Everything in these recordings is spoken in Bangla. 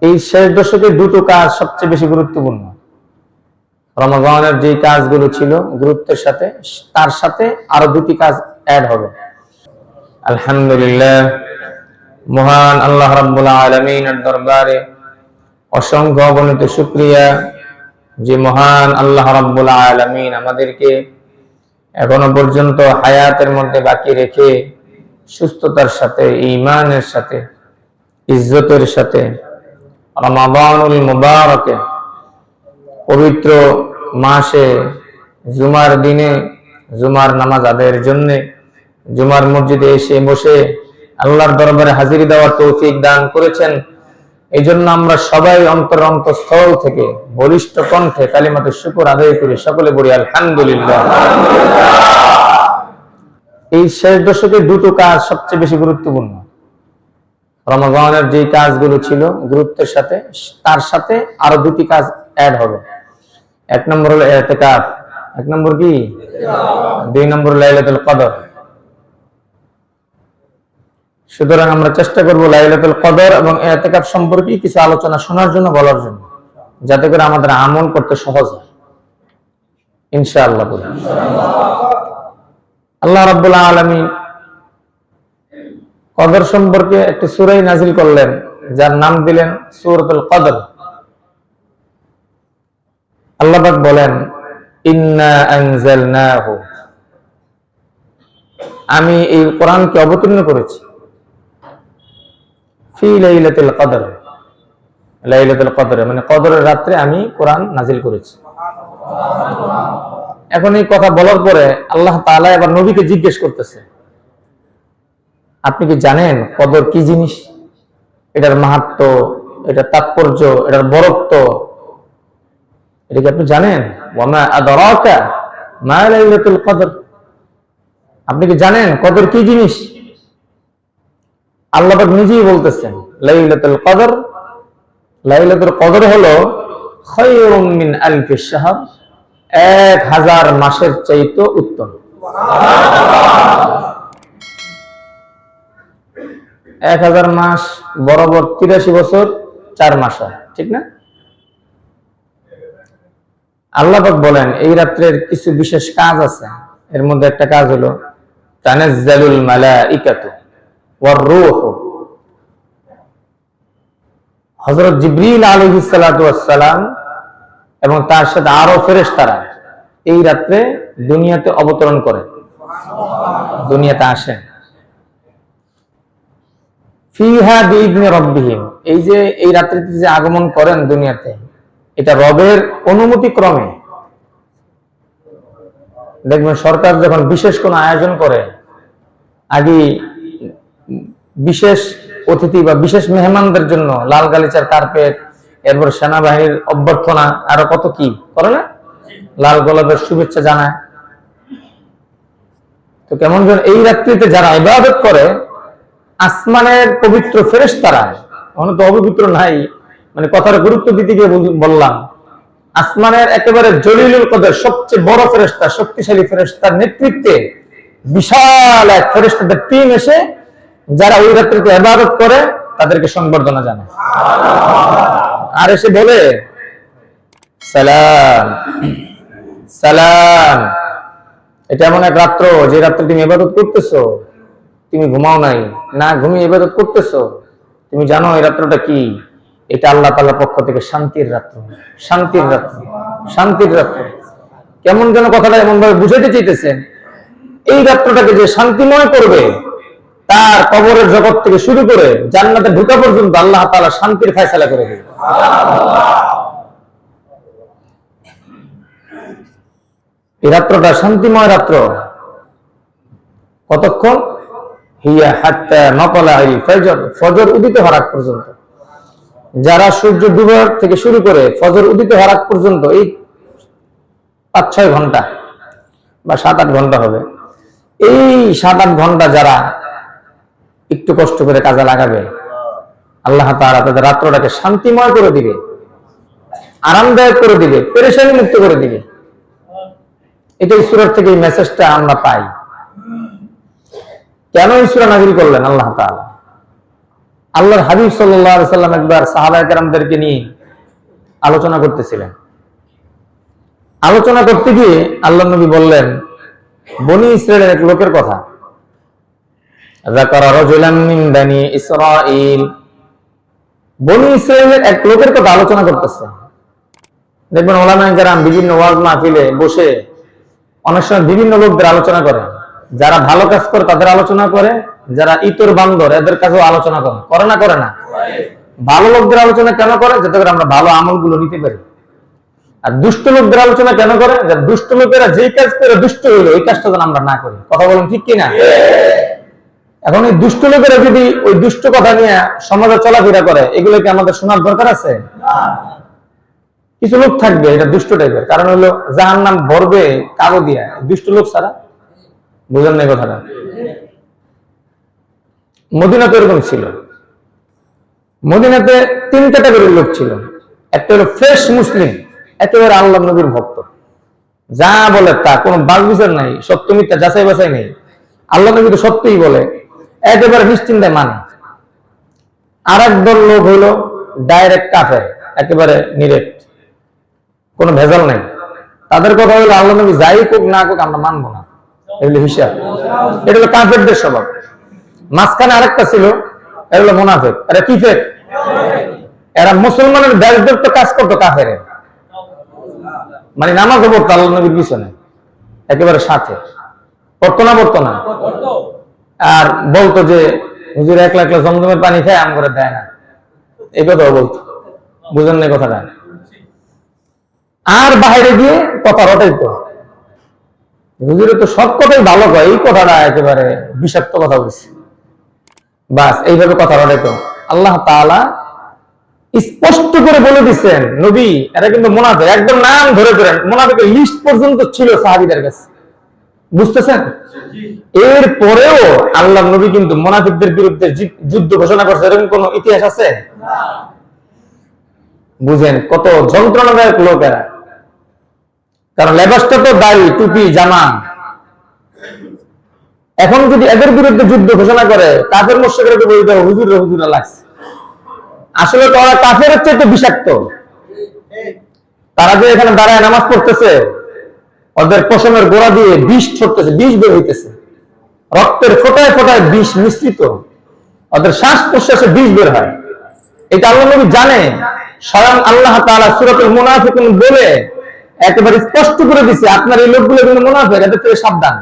এই শেষ দশকে দুটো কাজ সবচেয়ে বেশি গুরুত্বপূর্ণ। রমাদানের যে কাজগুলো ছিল গুরুত্বের সাথে, তার সাথে আরো দুটি কাজ অ্যাড হবে। আলহামদুলিল্লাহ, মহান আল্লাহ রাব্বুল আলামিনের দরবারে অসংখ্য অগণিত শুকরিয়া যে মহান আল্লাহ রাব্বুল আলামিন আমাদেরকে এখনো পর্যন্ত হায়াতের মধ্যে বাকি রেখে সুস্থতার সাথে, ঈমানের সাথে, ইজ্জতের সাথে রমাদানুল মুবারকে পবিত্র মাসে জুমার দিনে জুমার নামাজ আদায়ের জন্য জুমার মসজিদে এসে বসে আল্লাহর দরবারে হাজিরি দেওয়ার তৌফিক দান করেছেন। এই জন্য আমরা সবাই অন্তরস্থল থেকে বলিষ্ঠ কণ্ঠে কালিমাতুশ শুকর আদায় করি, সকলে বলি আলহামদুলিল্লাহ। এই শেষ দশকে দুটো কাজ সবচেয়ে বেশি গুরুত্বপূর্ণ। রমাদানের যে কাজগুলো ছিল গুরুত্বের সাথে, তার সাথে আরো দুটি কাজ অ্যাড হবে। এক নম্বর হলো ইতিকাফ, এক নম্বর কি, দুই নম্বর লাইলাতুল কদর। সুতরাং আমরা চেষ্টা করব লাইলাতুল কদর এবং ইতিকাফ সম্পর্কে কিছু আলোচনা শোনার জন্য, বলার জন্য, যাতে করে আমাদের আমল করতে সহজ হয় ইনশাআল্লাহ। আল্লাহ রাব্বুল আলামিন কদর সম্পর্কে একটি সূরা নাযিল করলেন, যার নাম দিলেন সূরাতুল কদর। আল্লাহ পাক বলেন, ইন্না আনজালনাহু, আমি এই কোরআনকে অবতীর্ণ করেছি, ফি লাইলাতুল কদর, লাইলাতুল কদর মানে কদরের রাতে আমি কোরআন নাযিল করেছি। এখন এই কথা বলার পরে আল্লাহ তাআলা এবার নবীকে জিজ্ঞেস করতেছে, আপনি কি জানেন কদর কি জিনিস, এটার মাহাত্ম্য, এটার তাৎপর্য, এটার বরত্ব, এটা কি আপনি জানেন? ওয়ামা আদরাকা মা লাইলাতুল কদর, আপনি কি জানেন কদর কি জিনিস? আল্লাহ পাক নিজেই বলতেছেন লাইলাতুল কদর, লাইলাতুল কদর হলো খায়রুম মিন আলফি শাহর, 1000 মাসের চাইতে উত্তম। 1000 মাস বরাবর 83 বছর 4 মাস হয়, ঠিক না? আল্লাহ পাক বলেন এই রাত্রের কিছু বিশেষ কাজ আছে, এর মধ্যে একটা কাজ হলো তানাজ্জালুল মালাইকাতু ওয়ার রূহু, হযরত জিবরিল আলাইহিস সালাতু ওয়াস সালাম এবং তার সাথে আরো ফেরেশতারা এই রাত্রে দুনিয়াতে অবতরণ করে, দুনিয়াতে আসেন। ফিহা বিইذনি রাব্বিহিম, এই যে এই রাত্রিতে যে আগমন করেন দুনিয়াতে, এটা রবের অনুমতি ক্রমে। দেখবেন সরকার যখন বিশেষ কোনো আয়োজন করে, আগে বিশেষ অতিথি বা বিশেষ মেহমানদের জন্য লাল গালিচার কার্পেট, এরপর সেনাবাহিনীর অভ্যর্থনা, আরো কত কি করে না, লাল গোলাপের শুভেচ্ছা জানায়। তো কেমন যেন এই রাত্রিতে যারা ইবাদত করে, আসমানের পবিত্র ফেরেশতারা, অনেক তো অপবিত্র নাই, মানে কথার গুরুত্ব দিতে গিয়ে বললাম, আসমানের একেবারে জলিলুল কদর সবচেয়ে বড় ফেরেশতা, শক্তিশালী ফেরেশতার নেতৃত্বে বিশাল এক ফেরেশতাদের টিম এসে যারা ওই রাত্রিতে ইবাদত করে তাদেরকে সংবর্ধনা জানায়, আর এসে বলে সালাম সালাম। এটা এমন এক রাত্র, যে রাত্রে তুমি ইবাদত করতেছো, তুমি ঘুমাও নাই, না ঘুমিয়ে ইবাদত করতেছো, তুমি জানো এই রাত্রটা কি? এটা আল্লাহ তাআলার পক্ষ থেকে শান্তির রাত্র, শান্তির রাত্র, শান্তির রাত্র। কেমন যেন কথাটা এমন ভাবে বুঝাইতে চাইতেছেন, এই রাত্রটাকে যে শান্তিময় করবে, তার কবরের জগৎ থেকে শুরু করে জান্নাতে ঢোকা পর্যন্ত আল্লাহ তাআলা শান্তির ফয়সালা করে দেবে। এই রাত্রটা শান্তিময় রাত্র। কতক্ষণ? হিয়া হাত্তা মাতলাইল ফজর, ফজর উদিত হওয়ার আগ পর্যন্ত। যারা সূর্য ডুবার থেকে শুরু করে ফজর উদিত হওয়ার আগ পর্যন্ত, এই 5-6 ঘন্টা বা 7-8 ঘন্টা হবে। এই 7-8 ঘন্টা যারা একটু কষ্ট করে কাজে লাগাবে, আল্লাহ তাআলা তাদের রাত্রটাকে শান্তিময় করে দিবে, আরামদায়ক করে দিবে, পেরেশানি মুক্ত করে দিবে। এটাই সূরা থেকে এই মেসেজটা আমরা পাই। কেন এই সূরা নাযিল করলেন আল্লাহ তাআলা? আল্লাহর হাবিব সাল্লাল্লাহু আলাইহি সাল্লাম একবার সাহাবায়ে কেরামদেরকে নিয়ে আলোচনা করতেছিলেন। আলোচনা করতে গিয়ে আল্লাহ নবী বললেন বনি ইসরায়েলের এক লোকের কথা। যাকারা রাজুলান মিন বানি ইসরাঈল, বনি ইসরায়েলের এক লোকের কথা আলোচনা করতেছে। দেখবেন উলামায়ে কেরাম বিভিন্ন ওয়াজ মাহফিলে বসে অনেক সময় বিভিন্ন লোকদের আলোচনা করে। যারা ভালো কাজ করে তাদের আলোচনা করে, যারা ইতর বান্দর এদের কাছেও আলোচনা করে না করে না? ভালো লোকদের আলোচনা কেন করে? যাতে করে আমরা ভালো আমলগুলো নিতে পারি। আর দুষ্ট লোকদের আলোচনা কেন করে? যে দুষ্ট লোকেরা যে কাজ করে দুষ্ট হইলো ওই কাজটা যেন আমরা না করি। কথা বলেন ঠিক কিনা? এখন এই দুষ্ট লোকেরা যদি ওই দুষ্ট কথা নিয়ে সমাজে চলাফেরা করে, এগুলো কি আমাদের শোনার দরকার আছে? কিছু লোক থাকবে এটা দুষ্ট টাইপের, কারণ হলো জাহান্নাম ভরবে কালো দিয়া, দুষ্ট লোক ছাড়া। বুঝেন না কথাটা? মদিনাতে এরকম ছিল। মদিনাতে তিন ক্যাটাগরির লোক ছিল। একটা হলো ফ্রেশ মুসলিম, একেবারে আল্লাহ নবীর ভক্ত, যা বলে তা, কোনো বাল বিচার নাই, সত্য মিথ্যা যাচাই বাছাই নেই, আল্লাহ নবী তো সত্যিই বলে, একেবারে নিশ্চিন্তায় মানে। আর এক দল লোক হইলো ডাইরেক্ট কাফের, একেবারে নিরেট, কোনো ভেজাল নাই। তাদের কথা হলো আল্লাহ নবী যাই কোক না কোক আমরা মানবো না, এগুলো হিসাব। এটা হলো কাফেরদের স্বভাব। মাঝখানে আরেকটা ছিল, এটা হলো মুনাফিক। এরা কি ফেক? এরা মুসলমানের ব্যাসদেব কাজ করতো কাফের, মানে নামাজ পড়তো আল্লাহ নবীর পিছনে, একেবারে সাথে পড়তো না, আর বলতো যে হুজুর একলা একলা জমজমের পানি খায়, আম করে দেয় না, এই কথাও বলতো। বুঝেন না কথাটা? আর বাইরে গিয়ে কথা রটাইতো, হুজুরে তো সব কথাই ভালো কয়, এই কথাটা একেবারে বিষাক্ত কথা বলছে, বাস এইভাবে কথা রটাইতো। আল্লাহ তাআলা স্পষ্ট করে বলে দিচ্ছেন নবী এরা কিন্তু মুনাফিক, একদম নাম ধরে ধরেন মুনাফিকের লিস্ট পর্যন্ত ছিল সাহাবীদের কাছে। বুঝতেছেন? এর পরেও আল্লাহ নবী কিন্তু মুনাফিকদের বিরুদ্ধে যুদ্ধ ঘোষণা করছে, এরকম কোন ইতিহাস আছে? বুঝেন কত যন্ত্রণাদায়ক লোক এরা। কারণ লেবাসটা তো দাড়ি, টুপি, জামা। এখন যদি এদের বিরুদ্ধে যুদ্ধ ঘোষণা করে, কাফের মুশরিকরা বলবে হুজুর লাগছে। আসলে তো ওরা কাফের চেয়ে বিষাক্ত। তারা যে এখানে দাঁড়ায় নামাজ পড়তেছে, ওদের পশমের গোড়া দিয়ে বিষ ছড়তেছে, বিষ বের হইতেছে, রক্তের ফোঁটায় ফোঁটায় বিষ মিশ্রিত, ওদের শ্বাস প্রশ্বাসে বিষ বের হয়। এটা আল্লাহ নবী জানে। স্বয়ং আল্লাহ তাআলা সূরাতুল মুনাফিকুন বলে একেবারে স্পষ্ট করে দিছে আপনার এই লোকগুলো কিন্তু মুনাফিক, এদের থেকে সাবধান।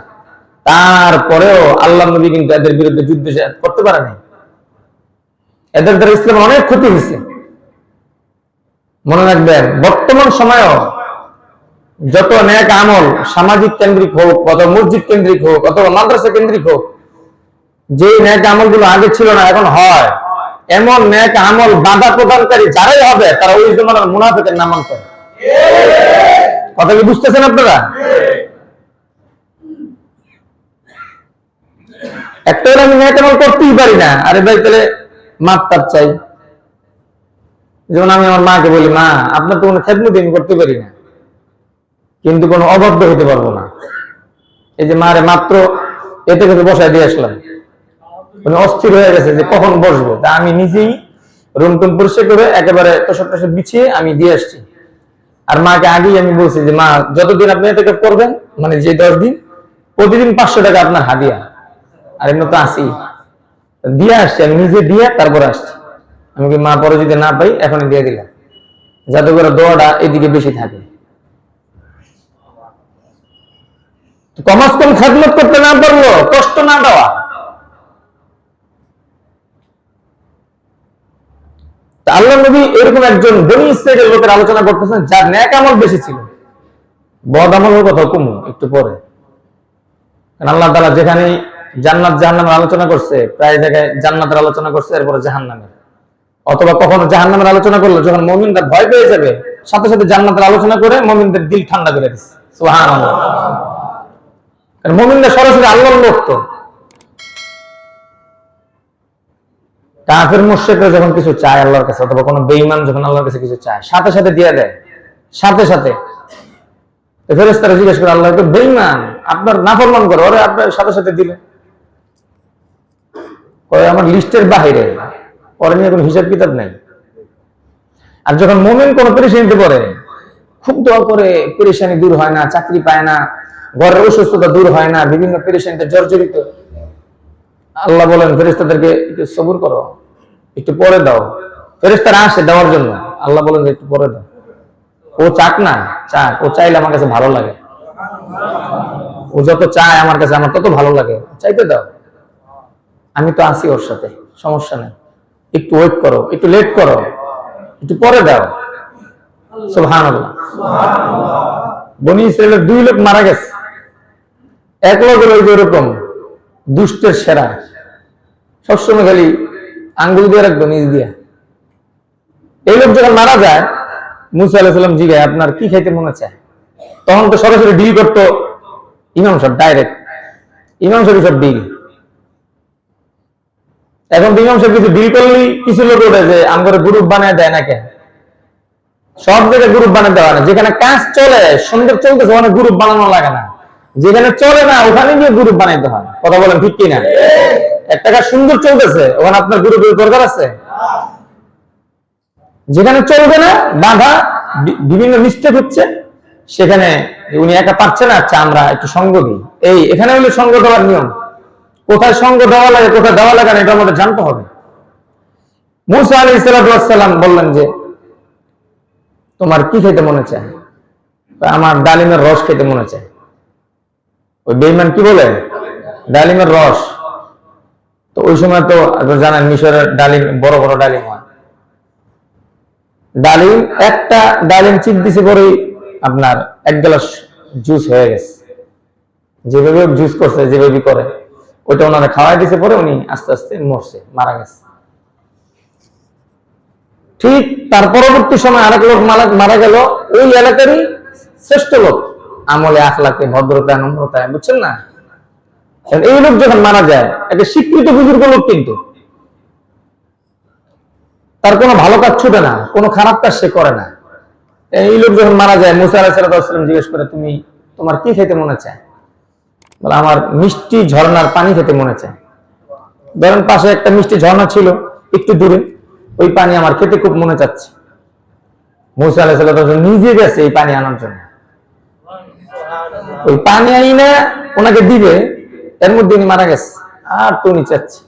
তারপরেও আল্লাহ নবী কিন্তু এদের বিরুদ্ধে যুদ্ধ করতে পারে নাই। এদের দ্বারা ইসলামের অনেক ক্ষতি হয়েছে। মনে রাখবেন, বর্তমান সময়েও যত নেক আমল সামাজিক কেন্দ্রিক হোক, অথবা মসজিদ কেন্দ্রিক হোক, অথবা মাদ্রাসা কেন্দ্রিক হোক, যে নেক আমলগুলো আগে ছিল না এখন হয়, এমন নেক আমল বাধা প্রদানকারী যারাই হবে তারা ওই জমানার মুনাফিকের নামান্তর। কথা কি বুঝতেছেন আপনারা? একটা আমি নেক আমল করতেই পারি না, আরে ভাই তাহলে মাপ তাপ চাই। যেমন আমি আমার মাকে বলি, মা আপনার তো কোনো খেদমত আমি করতে পারি না, কিন্তু কোনো অবাধ্য হতে পারবো না। এই যে মারে মাত্র এতে কাছে বসায় দিয়ে আসলাম, মানে অস্থির হয়ে গেছে যে কখন বসবো। তা আমি নিজেই রুম টুম পরিষ্কার করে একেবারে তোষক টোষক বিছিয়ে আমি দিয়ে আসছি। আর মাকে আগেই আমি বলছি যে মা যতদিন আপনি এতে করবেন, মানে যে 10 দিন, প্রতিদিন 500 টাকা আপনার হাদিয়া। আর এমনি তো আসি দিয়ে আসছি, আমি নিজে দিয়ে তারপরে আসছি। আমি কি মা পরে যদি না পাই এখনই দিয়ে দিলাম, যাতে করে দোয়াটা এদিকে বেশি থাকে। কমাস কম খেদমত করতে না পারলো, কষ্ট না দেওয়া। আল্লাহ নবী এরকম একজন বনি ইসরাইলের লোকের আলোচনা করতেছেন যার নেক আমল বেশি ছিল, বদ আমলের কথা কমু একটু পরে। আল্লাহ তাআলা যেখানে জান্নাত জাহান্নামের আলোচনা করছে, প্রায় জায়গায় জান্নাতের আলোচনা করছে, এরপরে জাহান্নামের। অথবা কখনো জাহান্নামের আলোচনা করলো, যখন মুমিনরা ভয় পেয়ে যাবে সাথে সাথে জান্নাতের আলোচনা করে মুমিনদের দিল ঠান্ডা করে দিচ্ছে। সুবহানাল্লাহ। কারণ মুমিনরা সরাসরি আল্লাহর লোক। তো কাফের মুশরিকরা যখন কিছু চায় আল্লাহর কাছে, অথবা কোনো বেঈমান যখন আল্লাহর কাছে কিছু চায়, সাথে সাথে দিয়ে দেয়, সাথে সাথে। ফেরেশতারা জিজ্ঞেস করে আল্লাহকে, বেঈমান আপনার নাফরমান করে, ওরে আপনার সাথে সাথে দিলে? আমার লিস্টের বাহিরে, ওর নিয়ে কোনো হিসাব কিতাব নাই। আর যখন মুমিন কোনো পেরেশানিতে পড়ে, খুব দোয়া করে, পেরেশানি দূর হয় না, চাকরি পায় না, ঘরের অসুস্থতা দূর হয় না, বিভিন্ন পেরেশানিতে জর্জরিত, আল্লাহ বলেন ফেরেশতাদেরকে একটু সবুর করো, একটু পরে দাও। ফেরেশতারা আসে দেওয়ার জন্য, আল্লাহ বলেন যে একটু পরে দাও। ও চাক না, চাক, ও চাইলে আমার কাছে ভালো লাগে, ও যত চায় আমার কাছে আমার তত ভালো লাগে, চাইতে দাও, আমি তো আছি ওর সাথে, সমস্যা নেই, একটু ওয়েট করো, একটু লেট করো, একটু পরে দাও। সুবহানাল্লাহ। বনি ইসরাইলের 2 লোক মারা গেছে, এক লোক হলো এরকম দুষ্টের সেরা, সবসময় খালি আঙ্গুল দিয়ে রাখবো নিজ দিয়া। এই লোক যখন মারা যায়, মুসা আলাইহিস সালাম জিজ্ঞাসা, আপনার কি খাইতে মনে চায়? তখন তো সরাসরি ডিল করতো ইমাম সাহেব, ডাইরেক্ট ইমাম সাহেব সব ডিল। এখন ইমাম সাহেব কিছু ডিল করলেই কিছু লোক ওঠে যে আমার গ্রুপ বানায় দেয় না কেন? সব জায়গায় গ্রুপ বানাতে দেওয়া না, যেখানে কাজ চলে সুন্দর চলতেছে ওখানে গ্রুপ বানানো লাগে না, যেখানে চলে না ওখানে গিয়ে গ্রুপ বানাইতে হয়। কথা বলেন ঠিক কিনা? একটা কাজ সুন্দর চলতেছে ওখানে আপনার গ্রুপের দরকার আছে? যেখানে চলবে না, বাধা, বিভিন্ন মিস্টেক হচ্ছে, সেখানে উনি একা পারছে না, আচ্ছা আমরা একটু সঙ্গ দিই। এখানে হলো সঙ্গ দেওয়ার নিয়ম। কোথায় সঙ্গ দেওয়া লাগে, কোথায় দেওয়া লাগে না, এটা আমাদের জানতে হবে। মুসা আলাইহিস সালাম বললেন যে তোমার কি খেতে মনে চায়? আমার ডালিমের রস খেতে মনে চায়। ওই বেঈমান কি বলে? ডালিমের রস। তো ওই সময় তো জানেন মিশরের ডালিম বড় বড় ডালিম হয়। ডালিম, একটা ডালিম চিপ দিছে পরেই আপনার 1 গ্লাস জুস হয়ে গেছে। যেভাবে জুস করছে, যেভাবে করে ওইটা ওনারা খাওয়াই দিছে, পরে উনি আস্তে আস্তে মরছে, মারা গেছে। ঠিক তার পরবর্তী সময় আরেক লোক মারা গেল, ওই এলাকারই শ্রেষ্ঠ লোক, আমলে, আখলাকে, ভদ্রতায়, নম্রতায়, বুঝছেন না? এই লোক যখন মারা যায়, একটা স্বীকৃত বুজুর্গ লোক, কিন্তু তার কোনো ভালো কাজ ছুটে না, কোনো খারাপ কাজ সে করে না। এই লোক যখন মারা যায়, মুসা আলাইহিস সালাম জিজ্ঞেস করে, তোমার কি খেতে মনে চায়? বলে আমার মিষ্টি ঝর্ণার পানি খেতে মনে চায়। ধরেন পাশে একটা মিষ্টি ঝর্ণা ছিল একটু দূরে, ওই পানি আমার খেতে খুব মনে চাচ্ছে। মুসা আলাইহিস সালাম নিজে গেছে এই পানি আনার জন্য। ওই পানি আইনা ওনাকে দিবে, এর মধ্যে উনি মারা গেছে। আর তো উনি চাচ্ছে,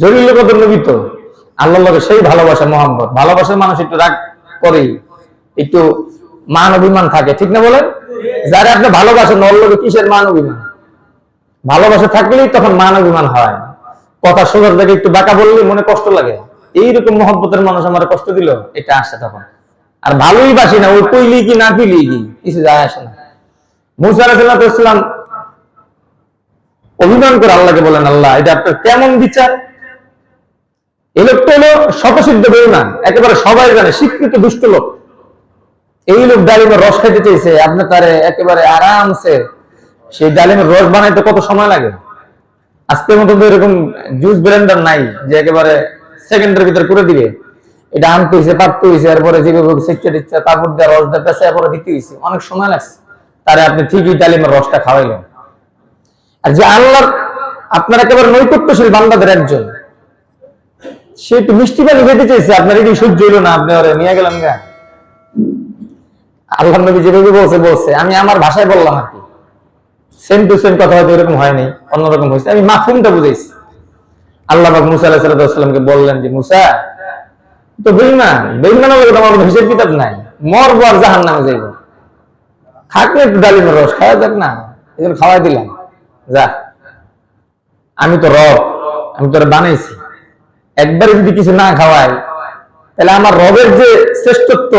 জলিল কদর নবী তো আল্লাহর লগে সেই ভালোবাসা, মহব্বত, ভালোবাসার মানুষ একটু রাগ করে, একটু মান অভিমান থাকে, ঠিক না বলেন? যারা আপনি ভালোবাসেন ওর লগে কিসের মান অভিমান? ভালোবাসা থাকলেই তখন মান অভিমান হয়। কথা শোনার থেকে একটু বাঁকা বললে মনে কষ্ট লাগে, এইরকম মহব্বতের মানুষ আমার কষ্ট দিল, এটা আসে তখন। আর ভালোই বাসি না, ওই কইলি কি না কইলি কি কিছু যায় আসে না। মুসা আলাইহিস সালাম অভিমান করে আল্লাহকে বলেন, আল্লাহ এটা আপনার কেমন বিচার? এই লোকটা হলো শতসিদ্ধ বেঈমান, একেবারে সবাই জানে, স্বীকৃত দুষ্ট লোক। এই লোক ডালিমের রস খাইতে চাইছে, আপনি তারে একেবারে আরামসে সেই ডালিমের রস বানাইতে কত সময় লাগে? আজকের মতো তো এরকম জুস ব্লেন্ডার নাই যে একেবারে সেকেন্ডের ভিতরে করে দিবে। এটা আনতে হয়েছে, পাততে হয়েছে, এরপরে যেভাবে সেচতে দিচ্ছে, তারপর দিয়ে রস দিয়ে পেঁচে এরপরে দিতে হয়েছে, অনেক সময় লাগছে। তারে আপনি ঠিকই ডালিমের রসটা খাওয়াইলেন। আর যে আল্লাহ আপনার একেবারে নৈকট্যশীল বান্দাদের একজন, সে একটু মিষ্টি পানি খেতে চাইছে, আপনার এটি সহ্য হইল না, আপনি ওরে নিয়ে গেলাম গা। আল্লাহ নবী যেভাবে বলছে, আমি আমার ভাষায় বললাম আর কি, সেম টু সেম কথা হয়তো এরকম হয়নি, অন্যরকম হয়েছে, আমি মাফহুমটা বুঝাইছি। আল্লাহ পাক মুসা আলাইহিস সালামকে বললেন যে মুসা তো বেঈমান, বেঈমানের লগে তোমার হিসাব কিতাব নাই, মরবো আর জাহান্নামে যাইব, খাক না একটু ডালিমের রস, খাওয়া যাক না, এই জন্য খাওয়াই দিলাম, যা, আমি তো রব, আমি তোরা বানাইছি, একবারে যদি কিছু না খাওয়াই তাহলে আমার রবের যে শ্রেষ্ঠত্ব,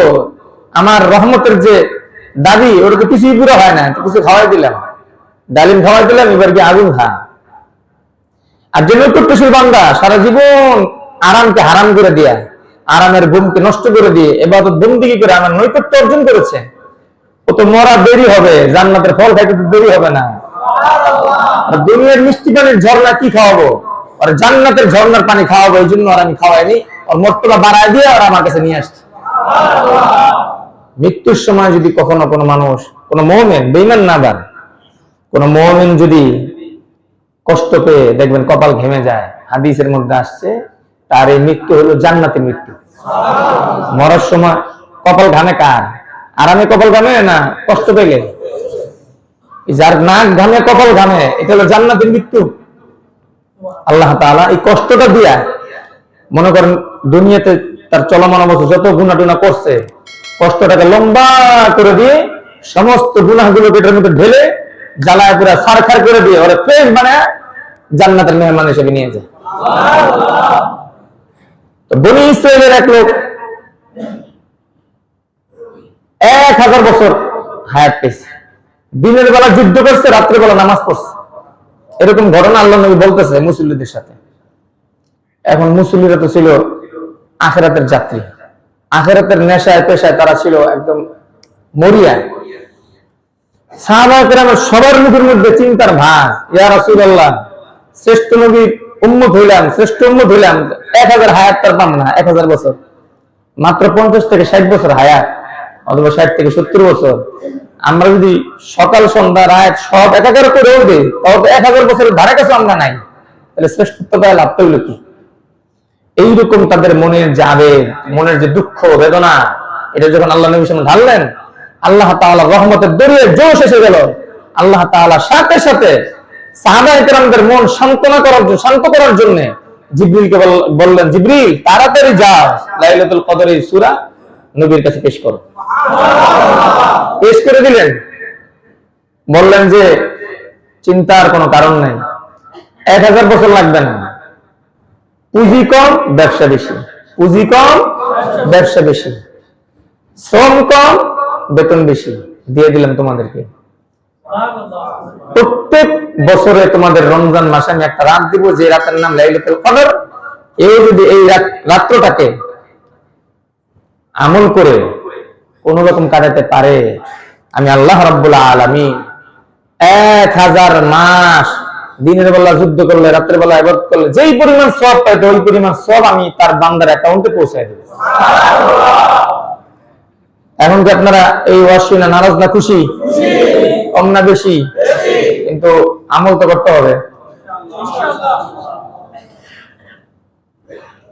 আমার রহমতের যে দাবি, ওর তো কিছুই পুরো হয় না। কিছু খাওয়াই দিলাম, ডালিম খাওয়াই দিলাম, এবার কি আগুন খা। আর যে নৈকট্যশীল বান্দা সারা জীবন আরামকে হারাম করে দিয়া, আরামের ঘুমকে নষ্ট করে দিয়ে এবাদত বন্দেগী করে আমার নৈকট্য অর্জন করেছে, ও তো মরা দেরি হবে, জান্নাতের ফল খাইতে তো দেরি হবে না। আর দুনিয়ার মিষ্টি পানির ঝর্ণা কি খাওয়াবো, আর জান্নাতের ঝর্ণার পানি খাওয়াবো, এই জন্য আর আমি খাওয়াইনি, আর মর্তবা বাড়ায় দিয়ে আর আমার কাছে নিয়ে আসছে। মৃত্যুর সময় যদি কখনো কোনো মানুষ, কোনো মুমিন, বেঈমান না বান, কোনো মুমিন যদি কষ্ট পেয়ে দেখবেন কপাল ঘেমে যায়, হাদিসের মধ্যে আসছে তার এই মৃত্যু হলো জান্নাতের মৃত্যু। মরার সময় কপাল ঘামে কার? আরামে কপাল ঘামে না কষ্ট পেলে? যার নাক ঘামে কপাল ঘামে এটা হলো জান্নাতের মৃত্যু। আল্লাহ তাআলা এই কষ্টটা দিয়া, মনে করেন দুনিয়াতে তার চলমান অবস্থা যত গুনাহ টুনা করছে, কষ্টটাকে লম্বা করে দিয়ে সমস্ত গুনাহগুলোকে এটার মধ্যে ঢেলে জ্বালায় পুরা ছারখার করে দিয়ে ওরা ফ্রেশ বানায় জান্নাতের মেহমান হিসেবে নিয়ে যায়। তো বনি ইসরায়েলের এক লোক 1000 বছর হায়াত পেয়েছে, দিনের বেলা যুদ্ধ করছে, রাত্রে বেলা নামাজ পড়ছে। এরকম ঘটনা আল্লাহ নবী বলতেছে মুসল্লিদের সাথে। এখন মুসল্লিরা তো ছিল আখিরাতের যাত্রী, আখিরাতের নেশায় পেশায় তারা ছিল একদম মরিয়া। সাহাবায়ে কেরামের সবার মুখের মধ্যে চিন্তার ভাঁজ, ইয়া রাসূলুল্লাহ, শ্রেষ্ঠ নবীর উম্মত হইলাম, শ্রেষ্ঠ উম্মত হইলাম, 1000 হায়াত তার পাম না, 1000 বছর, মাত্র 50 থেকে 60 বছর হায়াত, অথবা 60 থেকে 70 বছর। আমরা যদি সকাল সন্ধ্যা রাত সব একাকার করে উঠে তাও তো 1000 বছরের ধারে কাছে আমরা নাই, তাহলে শ্রেষ্ঠত্ব পায় লাভ হইল কি? এইরকম তাদের মনের যে আবেগ, মনের যে দুঃখ বেদনা, এটা যখন আল্লাহ নবীর সামনে ঢাললেন, আল্লাহ তাআলা রহমতের দরিয়ায় জোশ এসে গেল। আল্লাহ তাআলা সাথে সাথে সাহাবায়ে কেরামদের মন শান্ত করার জন্য জিবরিলকে বললেন, জিবরিল তাড়াতাড়ি যাও, লাইলাতুল কদরের সূরা নবীর কাছে পেশ করো। পেশ করে দিলেন, বললেন যে চিন্তার কোনো কারণ নেই, 1000 বছর লাগবে না, পুঁজি কম ব্যবসা বেশি, পুঁজি কম ব্যবসা বেশি, শ্রম কম বেতন বেশি, দিয়ে দিলাম তোমাদেরকে। প্রত্যেক বছরে তোমাদের রমজান মাসে আমি একটা রাত দিব, যে রাতের নাম লাইলাতুল কদর। এই যদি এই রাত্রটাকে আমল করে কোন রকম কাটাতে পারে, আমি আল্লাহ রাব্বুল আলামিন 1000 মাস দিনের বেলা যুদ্ধ করলে, রাতের বেলা ইবাদত করলে যেই পরিমাণ সওয়াব পাইতো, ওই পরিমাণ সওয়াব আমি তার বান্দার অ্যাকাউন্টে পৌঁছায় দেব। এখন কি আপনারা এই ওয়াজ শুনে নারাজ না খুশি? কম না বেশি? কিন্তু আমল তো করতে হবে,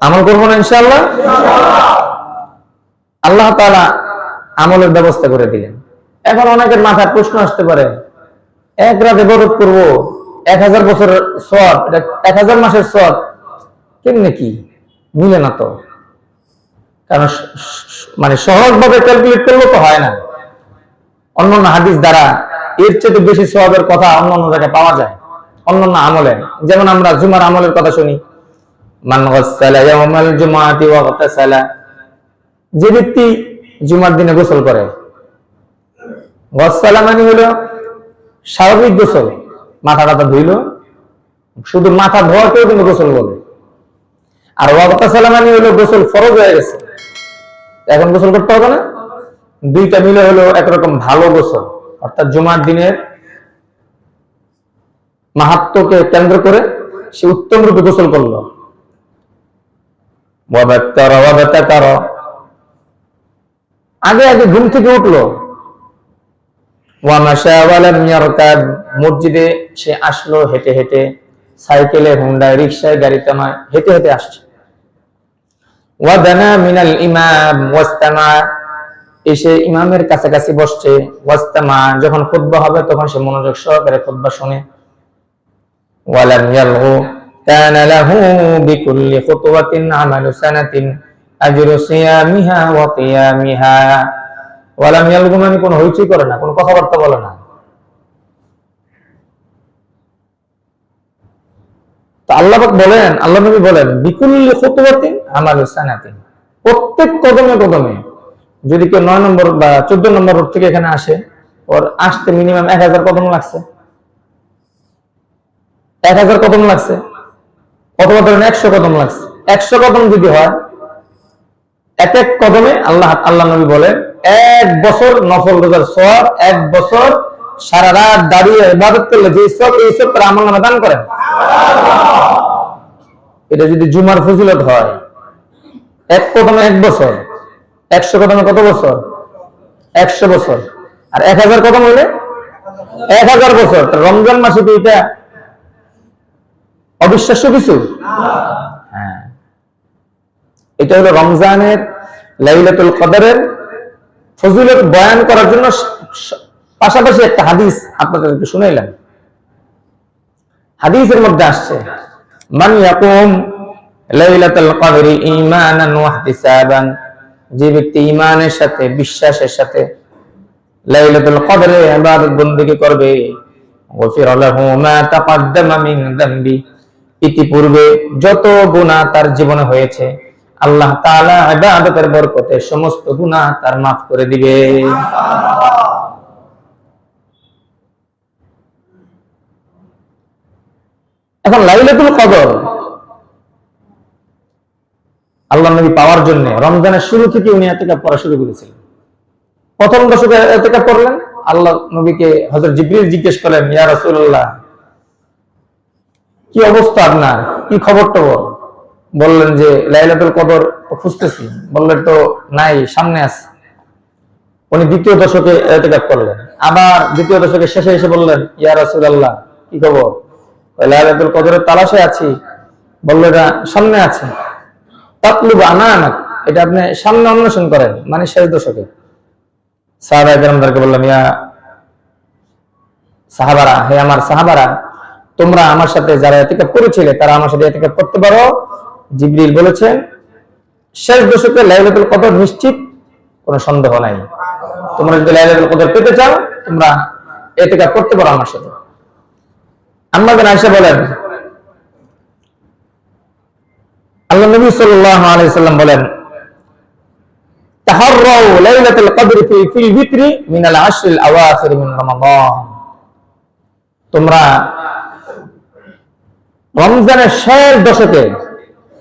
আমল করবো না ইনশাআল্লাহ। আল্লাহ তাআলা আমলের ব্যবস্থা করে দিলেন। এখন অনেকের মাথায় প্রশ্ন আসতে পারে, এক রাতে ইবাদত করবো, 1000 বছরের সওয়াব, এটা 1000 মাসের সওয়াব কেমনে কি মিলে না তো? কারণ মানে সহজভাবে ক্যালকুলেট করলে তো হয় না। অন্যান্য হাদিস দ্বারা এর চেয়ে বেশি সওয়াবের কথা অন্যান্য জায়গায় পাওয়া যায়, অন্যান্য আমলে। যেমন আমরা জুমার আমলের কথা শুনি, মান গাসসালা ইয়াওমাল জুমআতি ওয়া গাতাসালা, যে ব্যক্তি জুমার দিনে গোসল করে, গাসসালা মানে হলো স্বাভাবিক গোসল, মাথা টাথা ধুইল, শুধু মাথা ধোয়াকেও কিন্তু গোসল বলে। আর ওয়া গাতাসালা মানে হলো গোসল ফরজ হয়ে গেছে, এখন গোসল করতে হবে না, দুইটা মিলে হলো একরকম ভালো গোসল। অর্থাৎ জুমার দিনের মাহাত্ম্যকে কেন্দ্র করে সে উত্তম রূপে গোসল করলো। আগে আগে ঘুম থেকে উঠলো, মসজিদে সে আসলো হেঁটে হেঁটে, সাইকেলে, হুন্ডায়, রিক্সায়, গাড়িতে নয়, হেঁটে হেঁটে আসছে। ওয়াদানা মিনাল ইমাম ওয়াস্তামা, এসে ইমামের কাছাকাছি বসছে। ওয়াস্তামা, যখন খুতবা হবে তখন সে মনোযোগ সহকারে খুতবা শুনে। ওয়ালাম ইয়ালহু কানা লাহু বিকুল্লি খুতওয়াতিন আমালু সানাতিন আজরু সিয়ামিহা ওয়া কিয়ামিহা। ওয়ালাম ইয়ালহু মানে কোনো হইচই করে না, কোনো কথাবার্তা বলে না। তো আল্লাহ পাক বলেন, আল্লাহ নবী বলেন, বিকুল্লি খুতওয়াতিন আমালু সানাতিন, প্রত্যেক কদমে কদমে, যদি কেউ 9 নম্বর বা 14 নম্বর রোড থেকে এখানে আসে, ওর আসতে মিনিমাম 1000 কদম লাগছে, 1000 কদম লাগছে, অথবা ধরেন 100 কদম লাগছে। 100 কদম যদি হয়, এক এক কদমে আল্লাহ নবী বলেন 1 বছর নফল রোজার সওয়াব, 1 বছর সারা রাত দাঁড়িয়ে ইবাদত করলে যে সওয়াব, এই সওয়াব তার আমলনামায় দান করেন। এটা যদি জুমার ফজিলত হয়, এক কদমে 1 বছর, 100 কদমে কত বছর? 100 বছর। আর 1000 কদম হইলে 1000 বছর। রমজান মাসে তো এটা অবিশ্বাস্য কিছু? হ্যাঁ, এটা হলো রমজানের লাইলাতুল কদরের ফজিলত বয়ান করার জন্য পাশাপাশি একটা হাদিস আপনাদেরকে শুনাইলাম। হাদিসের মধ্যে আসছে, মান ইয়াকুম লাইলাতুল কদরি ঈমানান ওয়া ইহতিসাবান, যে ব্যক্তি ঈমানের সাথে, বিশ্বাসের সাথে লাইলাতুল কদরে ইবাদত বندگی করবে, গফির লাহু মা তাকদ্দামা মিন যামবি, ইতিপূর্বে যত গুনাহ তার জীবনে হয়েছে আল্লাহ তাআলা ইবাদতের বরকতে সমস্ত গুনাহ তার maaf করে দিবে। এখন লাইলাতুল কদর আল্লাহ নবী পাওয়ার জন্য রমজানের শুরু থেকে উনি ইতিকাফ পড়া শুরু করেছিলেন। প্রথম দশকে ইতিকাফ করলেন, আল্লাহ নবীকে হযরত জিবরিল জিজ্ঞেস করলেন, ইয়া রাসূলুল্লাহ, কি অবস্থা আপনার, কি খবর টবর? বললেন যে লাইলাতুল কদর খুঁজতেছি। বললেন তো নাই, সামনে আছে। উনি দ্বিতীয় দশকে ইতিকাফ করলেন। আবার দ্বিতীয় দশকের শেষে এসে বললেন, ইয়া রাসূলুল্লাহ, কি খবর? লাইলাতুল কদরের তালাশে আছি। বললেন সামনে আছে। তাতলুব আনানাক, এটা আপনি সামনে অন্বেষণ করেন, মানে শেষ দশকে। সাহাবায়ে কেরামদেরকে বললাম, ইয়া সাহাবারা, হে আমার সাহাবারা, তোমরা আমার সাথে যারা ইতিকাফ করেছিলে তারা আমার সাথে ইতিকাফ করতে পারো। জিবরিল বলেছেন শেষ দশকে লাইলাতুল কদর নিশ্চিত, কোনো সন্দেহ নাই। তোমরা যদি লাইলাতুল কদর পেতে চাও তোমরা ইতিকাফ করতে পারো আমার সাথে। আম্মা জান আয়েশা বলেন, আল্লাহ নবী সাল্লাল্লাহু আলাইহি সাল্লাম বলেন, তাহাররাউ লাইলাতুল কদর ফিল ভিতরি মিনাল আশরিল আওয়াখির মিন রমাদান, তোমরা রমজানের শেষ দশকে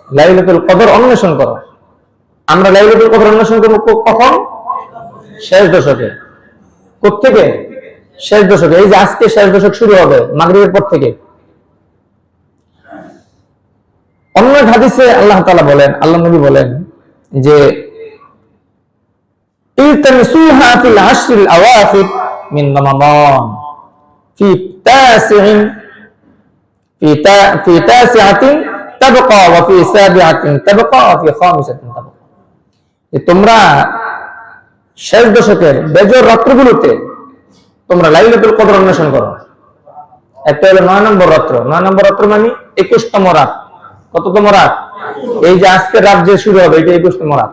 লাইলাতুল কদর অন্বেষণ করো। আমরা লাইলাতুল কদর অন্বেষণ করব কখন? শেষ দশকে। কোত্থেকে? শেষ দশকে। এই যে আজকে শেষ দশক শুরু হবে মাগরিবের পর থেকে। অন্য হাদিসে আল্লাহ তাআলা বলেন, আল্লাহ নবী বলেন যে ইলতামিসুহা ফিল আশরিল আওয়াখির মিন রমাদান ফি তাসিইন ফি তাসিআতিন তাবকা ওয়া ফি সাবিআতিন তাবকা ওয়া ফি খামিসাতিন তাবকা, যে তোমরা শেষ দশকের বেজর রাত্রগুলোতে তোমরা লাইলাতুল কদর অন্বেষণ করো। একটা হলো 9 নম্বর রাত্র। 9 নম্বর রাত্র মানে 21তম রাত। কততম রাত? এই যে আজকের রাত যে শুরু হবে এটা 21তম রাত।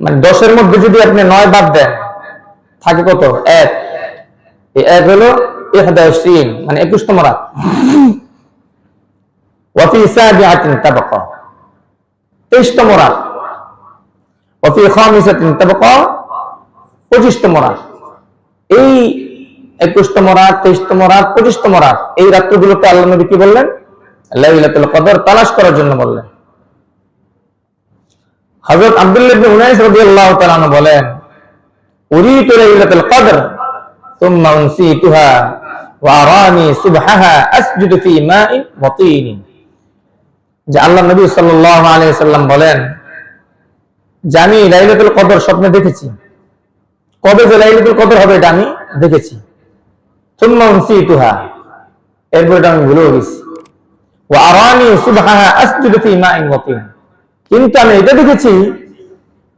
মানে 10 এর মধ্যে যদি আপনি 9 বাদ দেন থাকে কত? 1। এই 1 হলো 21, মানে 21তম রাত। ওয়া ফি সাবিআতিন তাবকা, 23তম রাত। ওয়া ফি খামিসাতিন তাবকা, 25তম রাত। এই 21তম রাত, 23তম রাত, 25তম রাত, এই রাতগুলোতে আল্লাহ নবী কি বললেন? লাইলাতুল কদর তালাশ করার জন্য বললেন। হযরত আব্দুল্লাহ ইবনে উনাইস রাদিয়াল্লাহু তাআলা আনহু বলেন, উরিতু লাইলাতুল কদর সুম্মা উনসিতুহা ওয়া আরানি সুবহাহা আসজুদু ফি মাইন ওয়া তিন, যে আল্লাহ নবী সাল্লাল্লাহু আলাইহি ওয়াসাল্লাম বলেন যে আমি লাইলাতুল কদর স্বপ্নে দেখেছি। কবে যে লাইলাতুল কদর হবে এটা আমি দেখেছি। সুম্মা উনসিতুহা, এরপর এটা আমি ভুলে গেছি। ওয়া আরানি সুবহাহা আসজুদু ফি মাইন ওয়া তিন, কিন্তু আমি এটা দেখেছি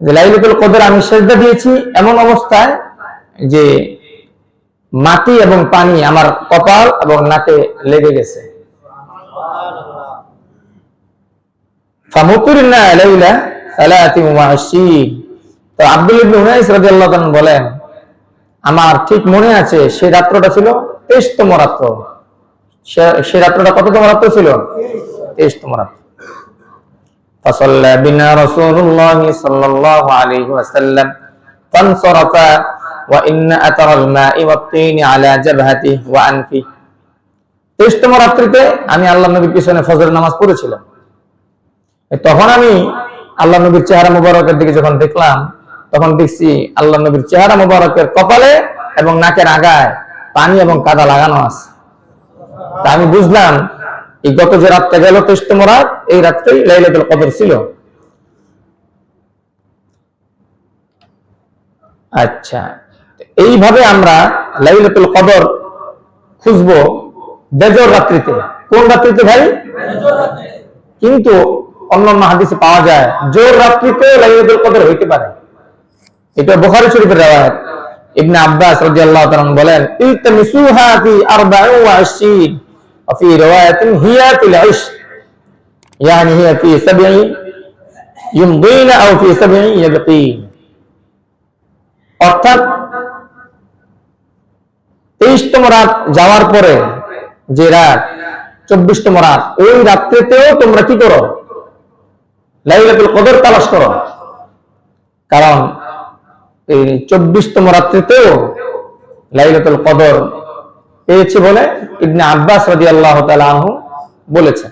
যে লাইলাতুল কদর আমি সিজদা দিয়েছি এমন অবস্থায় যে মাটি এবং পানি আমার কপাল এবং নাকে লেগে গেছে। ফামুতিরনা লাইলা 23, তো আব্দুল্লাহ ইবনে উনাইস রাদিয়াল্লাহু তাআলা বলেন আমার ঠিক মনে আছে সেই রাত্রটা ছিল 23তম রাত্র। সেই রাত্রটা কততম রাত্র ছিল? 23তম রাত্র। فصلى بنا رسول الله صلى الله عليه وسلم فانصرف وإن أثر الماء والطين على جبهته وأنفه। 23তম রাত্রিতে আমি আল্লাহ নবীর পিছনে ফজর নামাজ পড়েছিলাম। তখন আমি আল্লাহ নবীর চেহারা মুবারকের দিকে যখন দেখলাম তখন দেখছি আল্লাহ নবীর চেহারা মুবারকের কপালে এবং নাকের আগায় পানি এবং কাদা লাগানো আছে। তা আমি বুঝলাম এই গত যে রাতটা গেল 23তম রাত, এই রাতটাই লাইলাতুল কদর ছিল। আচ্ছা, এইভাবে আমরা লাইলাতুল কদর খুঁজবো বেজর রাত্রিতে। কোন রাত্রিতে ভাই? কিন্তু অন্যান্য হাদিসে পাওয়া যায় জোর রাত্রিতে লাইলাতুল কদর হইতে পারে। এটা বুখারী শরীফের riwayat। ইবনে আব্বাস রাদিয়াল্লাহু তাআলা বলেন, ইলতামিসুহা ফি 24 ওয়া ফি riwayatin হিয়া ফিল 20, يعني হিয়া ফি 7 ইমদিনা আও ফি 7 ইয়াবকিন। অর্থাৎ 23তম রাত যাওয়ার পরে যে রাত 24তম রাত, ওই রাত্রিতেও তোমরা কি করো? লাইলাতুল কদর তালাশ করো। কারণ এই 24তম রাত্রিতেও লাইলাতুল কদর পেয়েছে বলে ইবনে আব্বাস রাদিয়াল্লাহু তাআলা আনহু বলেছেন।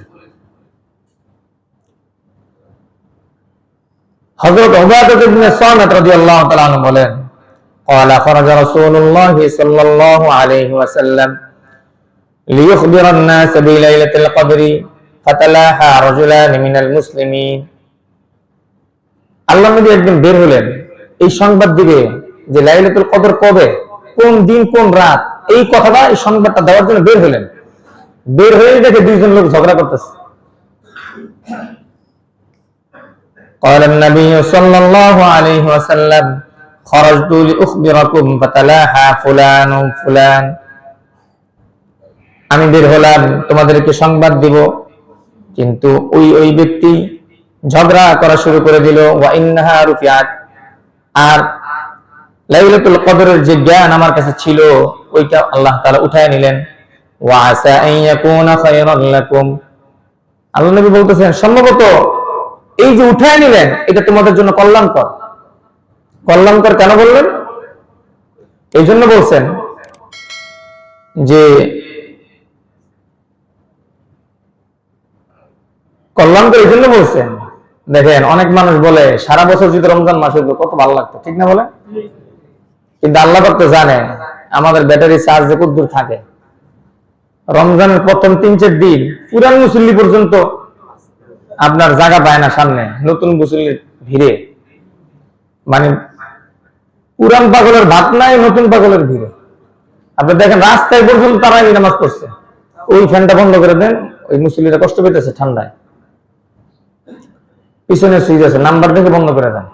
হযরত উবাদাহ ইবনে সামিত রাদিয়াল্লাহু তাআলা আনহু বলেন, قال خرج رسول الله صلى الله عليه وسلم ليخبر الناس بليلة القدر فتلاحى رجلان من المسلمين। আল্লাহ নবী একদিন বের হলেন এই সংবাদ দিবে যে লাইলাতুল কদর কবে, কোন দিন, কোন রাত, এই কথাটা, এই সংবাদটা দেওয়ার জন্য বের হলেন। বের হয়ে দেখে দুইজন লোক ঝগড়া করতেছে। قال النبي صلى الله عليه وسلم خرجت لأخبركم فتلاحى فلان فلان। আমি বের হলাম তোমাদেরকে সংবাদ দিব, কিন্তু ওই ব্যক্তি ঝগড়া করা শুরু করে দিল। ওয়া ইন্নাহা রুফিআত, আর লাইলাতুল কদরের যে জ্ঞান আমার কাছে ছিল ওইটা আল্লাহ তাআলা উঠায় নিলেন। ওয়া আসা আন ইয়াকুনা খায়রান লাকুম, আল্লাহ নবী বলতেছেন সম্ভবত এই যে উঠায় নিলেন এটা তোমাদের জন্য কল্যাণকর। কল্যাণকর কেন বললেন? এই জন্য বলছেন যে কল্যাণকর এই জন্য বলছেন, দেখেন অনেক মানুষ বলে সারা বছর যদি রমজান মাস হইতো কত ভালো লাগতো, ঠিক না বলে? কিন্তু আল্লাহ তো জানে আমাদের ব্যাটারি চার্জ যে কতদূর থাকে। রমজানের প্রথম 3-4 দিন পুরান মুসল্লি পর্যন্ত আপনার জায়গা পায় না সামনে, নতুন মুসল্লির ভিড়ে। মানে পুরান পাগলের ভাত নাই, নতুন পাগলের ভিড়ে। আপনি দেখেন রাস্তায় পর্যন্ত তারাই নামাজ পড়ছে। ওই ফ্যানটা বন্ধ করে দেন, ওই মুসল্লিরা কষ্ট পেতেছে ঠান্ডায়। পিছনে সুইচ আছে, নাম্বার দেখে বন্ধ করে দেন।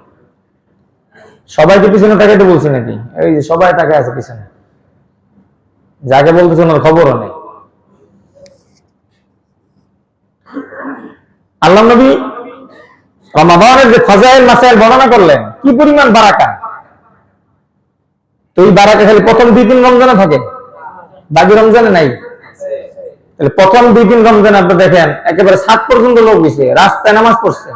সবাইকে পিছনে তাকাইতে বলছি নাকি? এই যে সবাই তাকায় আছে পিছনে, যাকে বলতেছে ওনার খবরও নেই। আল্লাহ নবী রমাদানের যে ফাজাইল মাসাইল বর্ণনা করলেন, কি পরিমাণ বারাকা। তো এই বারাকা খালি প্রথম 2 দিন রমজানে থাকে, বাকি রমজানে নাই। তাহলে প্রথম 2 দিন রমজানে আপনি দেখেন একেবারে 7 পর্যন্ত লোক গেছে, রাস্তায় নামাজ পড়ছে।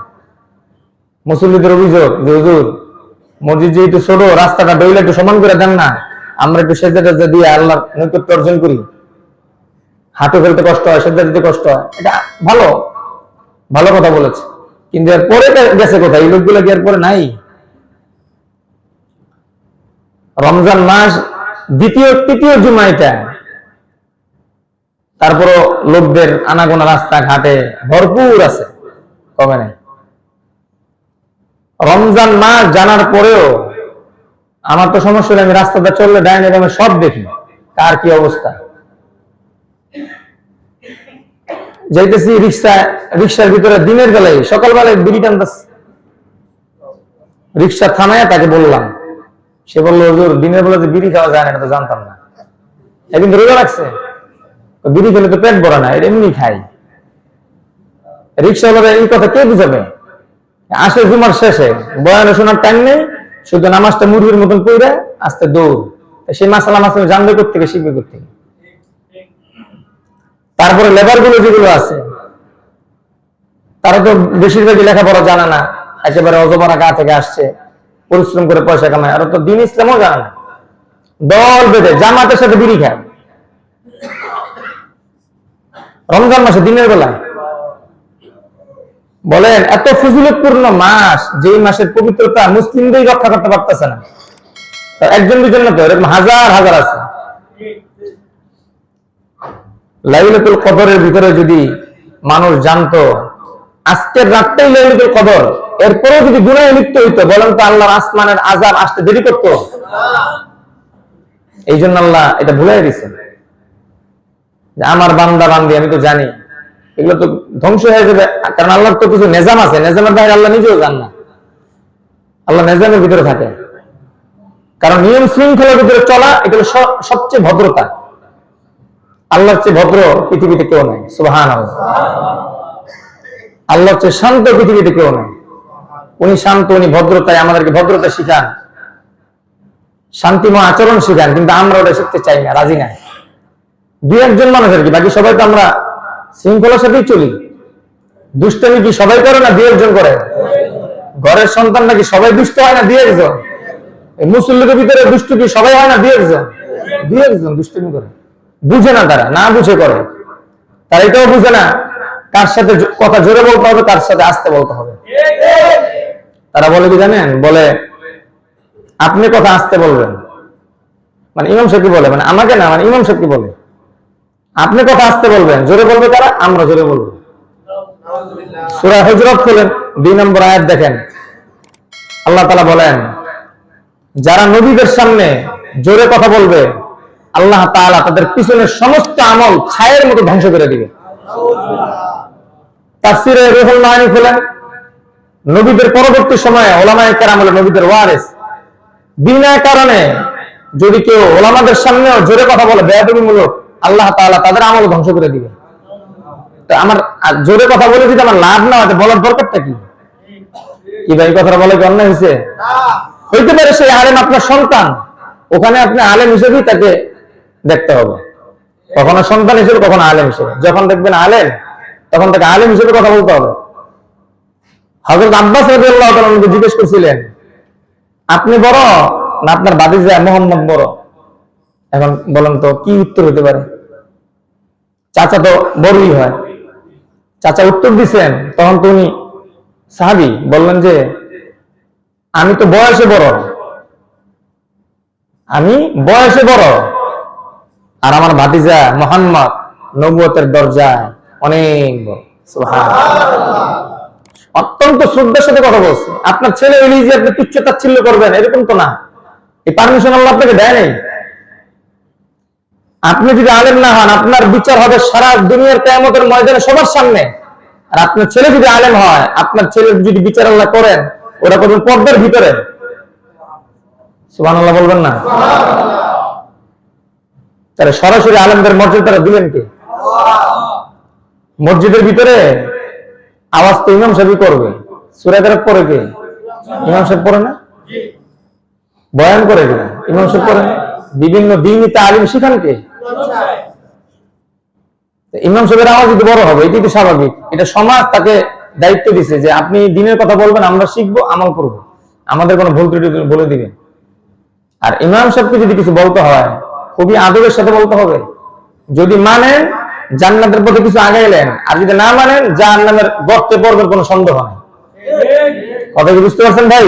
মুসল্লিদের অভিযোগ যে হুজুর মসজিদ যেহেতু ছোট, রাস্তাটা ডইলে একটু সমান করে দেন না, আমরা একটু সেজদা দিয়ে আল্লাহর নৈকট্য অর্জন করি। হাঁটু ফেলতে কষ্ট হয়, সেজদা দিতে কষ্ট হয়। এটা ভালো ভালো কথা বলেছে, কিন্তু এর পরে গেছে কোথায়? এই লোকগুলো কি এর পরে নাই? রমজান মাস দ্বিতীয় তৃতীয় জুমা এটা, তারপরও লোকদের আনাগোনা রাস্তা ঘাটে ভরপুর আছে, কমে নাই। রমজান মাস জানার পরেও আমার তো সমস্যা নেই, আমি রাস্তাটা চললে ডাইনে বামে সব দেখি কার কি অবস্থা। যাইতেছি রিক্সার ভিতরে দিনের বেলায় সকালবেলায় বিড়ি টানতেছে। রিক্সা থানায় তাকে বললাম, সে বললো হুজুর দিনের বেলা যে বিড়ি খাওয়া যায় না এটা তো জানতাম না। একদিন রোজা রাখছে, বিড়ি খেলে তো পেট ভরা না, এটা এমনি খাই। রিক্সাওয়ালারা এই কথা কে বুঝাবে? আসে জুমার শেষে বয়ানে শোনার টাইম নেই, শুধু নামাজটা মুরগির মতন কইরা আস্তে দৌড়। সেই মাসালা মাসালা জানবে কোত্থেকে, শিখবে কোত্থেকে? তারপরে লেবার গুলো যেগুলো আছে তারা তো বেশিরভাগই লেখাপড়া জানে না, একেবারে অজমানা গা থেকে আসছে, পরিশ্রম করে পয়সা কামায়, আর তো দিন ইসলামও জানে না। দল বেঁধে জামাতের সাথে বিড়ি খায় রমজান মাসে দিনের বেলায়। বলেন এত ফজিলতপূর্ণ মাস, যেই মাসের পবিত্রতা মুসলিমদের রক্ষা করতে পারতেছে না, একজন দুজন না তো, এরকম হাজার হাজার আছে। লাইলাতুল কদরের ভিতরে যদি মানুষ জানতো আজকের রাতটাই লাইলাতুল কদর, এরপরেও যদি গুনাহে লিপ্ত হইতো, বলেন তো আল্লাহর আসমানের আযাব আসতে দেরি করতো? এই জন্য আল্লাহ এটা ভুলাই দিয়েছেন। যে আমার বান্দা বান্দি, আমি তো জানি এগুলো তো ধ্বংস হয়ে যাবে, কারণ আল্লাহর তো কিছু নিজাম আছে, নিজামের বাইরে আল্লাহ নিজেও জান না। আল্লাহ নিজামের ভিতরে থাকে, কারণ নিয়ম শৃঙ্খলার ভিতরে চলা এটা হলো সবচেয়ে ভদ্রতা। আল্লাহর চেয়ে ভদ্র পৃথিবীতে কেউ নেই, সুবহানাল্লাহ। আল্লাহর চেয়ে শান্ত পৃথিবীতে কেউ নেই। উনি শান্ত, উনি ভদ্রতায় আমাদেরকে ভদ্রতা শিখান, শান্তিময় আচরণ শিখান, কিন্তু আমরা ওটা শিখতে চাই না, রাজি নাই। দুই একজন মানুষ আর কি, বাকি সবাই তো আমরা শৃঙ্খলার সাথেই চলি। দুষ্টামি কি সবাই করে না দুই একজন করে? ঘরের সন্তান নাকি সবাই দুষ্ট হয় না দুই একজন? মুসল্লিদের ভিতরে দুষ্ট কি সবাই হয় না দুই একজন? দুই একজন দুষ্টমি করে, বুঝে না, তারা না বুঝে করে। তারা এটাও বুঝে না কার সাথে কথা জোরে বলতে হবে, কার সাথে আস্তে বলতে হবে। তারা বলে কি জানেন? বলে আপনি কথা আস্তে বলবেন, মানে ইমাম সাহেব কি বলে, মানে আমাকে না, মানে ইমাম সাহেব কি বলে, আপনি কথা আস্তে বলবেন, জোরে বলবে কারা? আমরা জোরে বলবো। সূরা হুজুরাত খোলেন, 2 নম্বর আয়াত দেখেন, আল্লাহ তাআলা বলেন যারা নবীদের সামনে জোরে কথা বলবে, আল্লাহ তাআলা তাদের পিছনের সমস্ত আমল ছায়ের মতো ধ্বংস করে দিবে। তাফসীরে রুহুল মাআনি খোলেন, নবীদের পরবর্তী সময়ে উলামায়ে কেরাম হলো নবীদের ওয়ারিস। বিনা কারণে যদি কেউ উলামাদের সামনেও জোরে কথা বলে বেয়াদবিমূলক, আল্লাহ তাআলা তাদের আমল ধ্বংস করে দিবে। তো আমার জোরে কথা বলে যদি আমার লাভ না হয়, বলার দরকারটা কি? কি ভাই, কথাটা বলে কি অন্যায় হয়েছে? হইতে পারে সেই আলেম আপনার সন্তান, ওখানে আপনি আলেম হিসেবেই তাকে দেখতে হবে, কখনো সন্তান হিসেবে, কখনো আলেম হিসেবে। যখন দেখবেন আলেম, তখন তাকে আলেম হিসেবে কথা বলতে হবে। হযরত আব্বাস রাদিয়াল্লাহু তাআলা আমাকে জিজ্ঞেস করছিলেন, আপনি বড় না আপনার ভাতিজা মুহাম্মদ বড়? এখন বলেন তো কি উত্তর হতে পারে? চাচা তো বড়ই হয়। চাচা উত্তর দিচ্ছেন, তখন তো উনি সাহাবী বললেন যে আমি তো বয়সে বড়, আমি বয়সে বড়, আর আমার ভাতিজা মুহাম্মদ নবুয়তের দরজায় অনেক বড়। সুবহানাল্লাহ। অত্যন্ত শ্রদ্ধার সাথে কথা বলছে। আপনার ছেলে হইলেই যে আপনি তুচ্ছ তাচ্ছিল্য করবেন এরকম তো না, এই পারমিশন আল্লাহ আপনাকে দেয় নাই। আপনি যদি আলেম না হন, আপনার বিচার হবে সারা দুনিয়ার কিয়ামতের ময়দানে সবার সামনে। আর আপনার ছেলে যদি আলেম হয়, আপনার ছেলের যদি বিচার আল্লাহ করেন, ওরা করবেন পর্দার ভিতরে। সুবহানাল্লাহ বলবেন না? তাহলে সরাসরি আলেমদের মর্যাদা দিলেন কে? মসজিদের ভিতরে আওয়াজ তো ইমাম সাহেব করবে, সূরা কেরাত পড়ে কে? ইমাম সাহেব পড়ে না? বয়ান করে কে? ইমাম সাহেব পড়ে না? বিভিন্ন দ্বীনি তালিম শিখান কে? ইমাম সাহেবের আওয়াজ যদি বড় হবে, এটি তো স্বাভাবিক। এটা সমাজ তাকে দায়িত্ব দিছে যে আপনি দ্বীনের কথা বলবেন, আমরা শিখবো, আমল করবো, আমাদের কোনো ভুল ত্রুটি বলে দিবেন। আর ইমাম সাহেবকে যদি কিছু বলতে হয়, খুবই আদবের সাথে বলতে হবে। যদি মানেন জান্নাতের পথে কিছু আগাইলেন, আর যদি না মানেন জাহান্নামের গর্তে পড়বেন, কোনো সন্দেহ নেই। কথা কি বুঝতে পারছেন ভাই?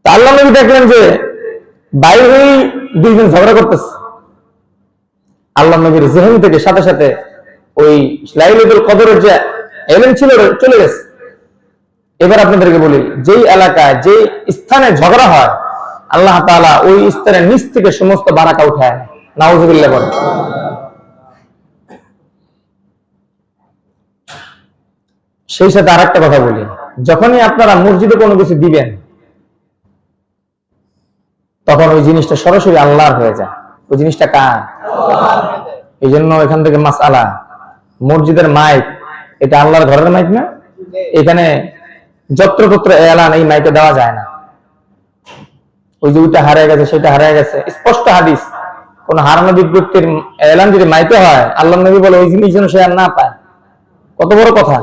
আল্লাহ নবী দেখলেন যে বাইরে হয়ে দুইজন ঝগড়া করতেছে। আল্লাহ নবীর জেহেন থেকে সাথে সাথে ওই লাইলাতুল কদরের যে এলেম ছিল চলে গেছে। এবার আপনাদেরকে বলি, যেই এলাকায় যেই স্থানে ঝগড়া হয়, আল্লাহ তাআলা ওই স্থানের নিচ থেকে সমস্ত বারাকা উঠায়। নাউযুবিল্লাহ বলেন। সেই সাথে আরেকটা কথা বলি, যখনই আপনারা মসজিদে কোনো কিছু দিবেন, তখন ওই জিনিসটা সরাসরি আল্লাহর হয়ে যায়। ওই জিনিসটা কার? এই জন্য এখান থেকে মাসআলা, মসজিদের মাইক এটা আল্লাহর ঘরের মাইক না। এখানে যত্রতত্র এলান এই মাইকে দেওয়া যায় না। ওই যে ওইটা হারিয়ে গেছে, সেটা হারিয়ে গেছে, স্পষ্ট হাদিস। কোন হারানো বিজ্ঞপ্তির এলান যদি মাইকে হয়, আল্লাহ নবী বলে ওই জিনিস যেন সে আর না পায়। কত বড় কথা!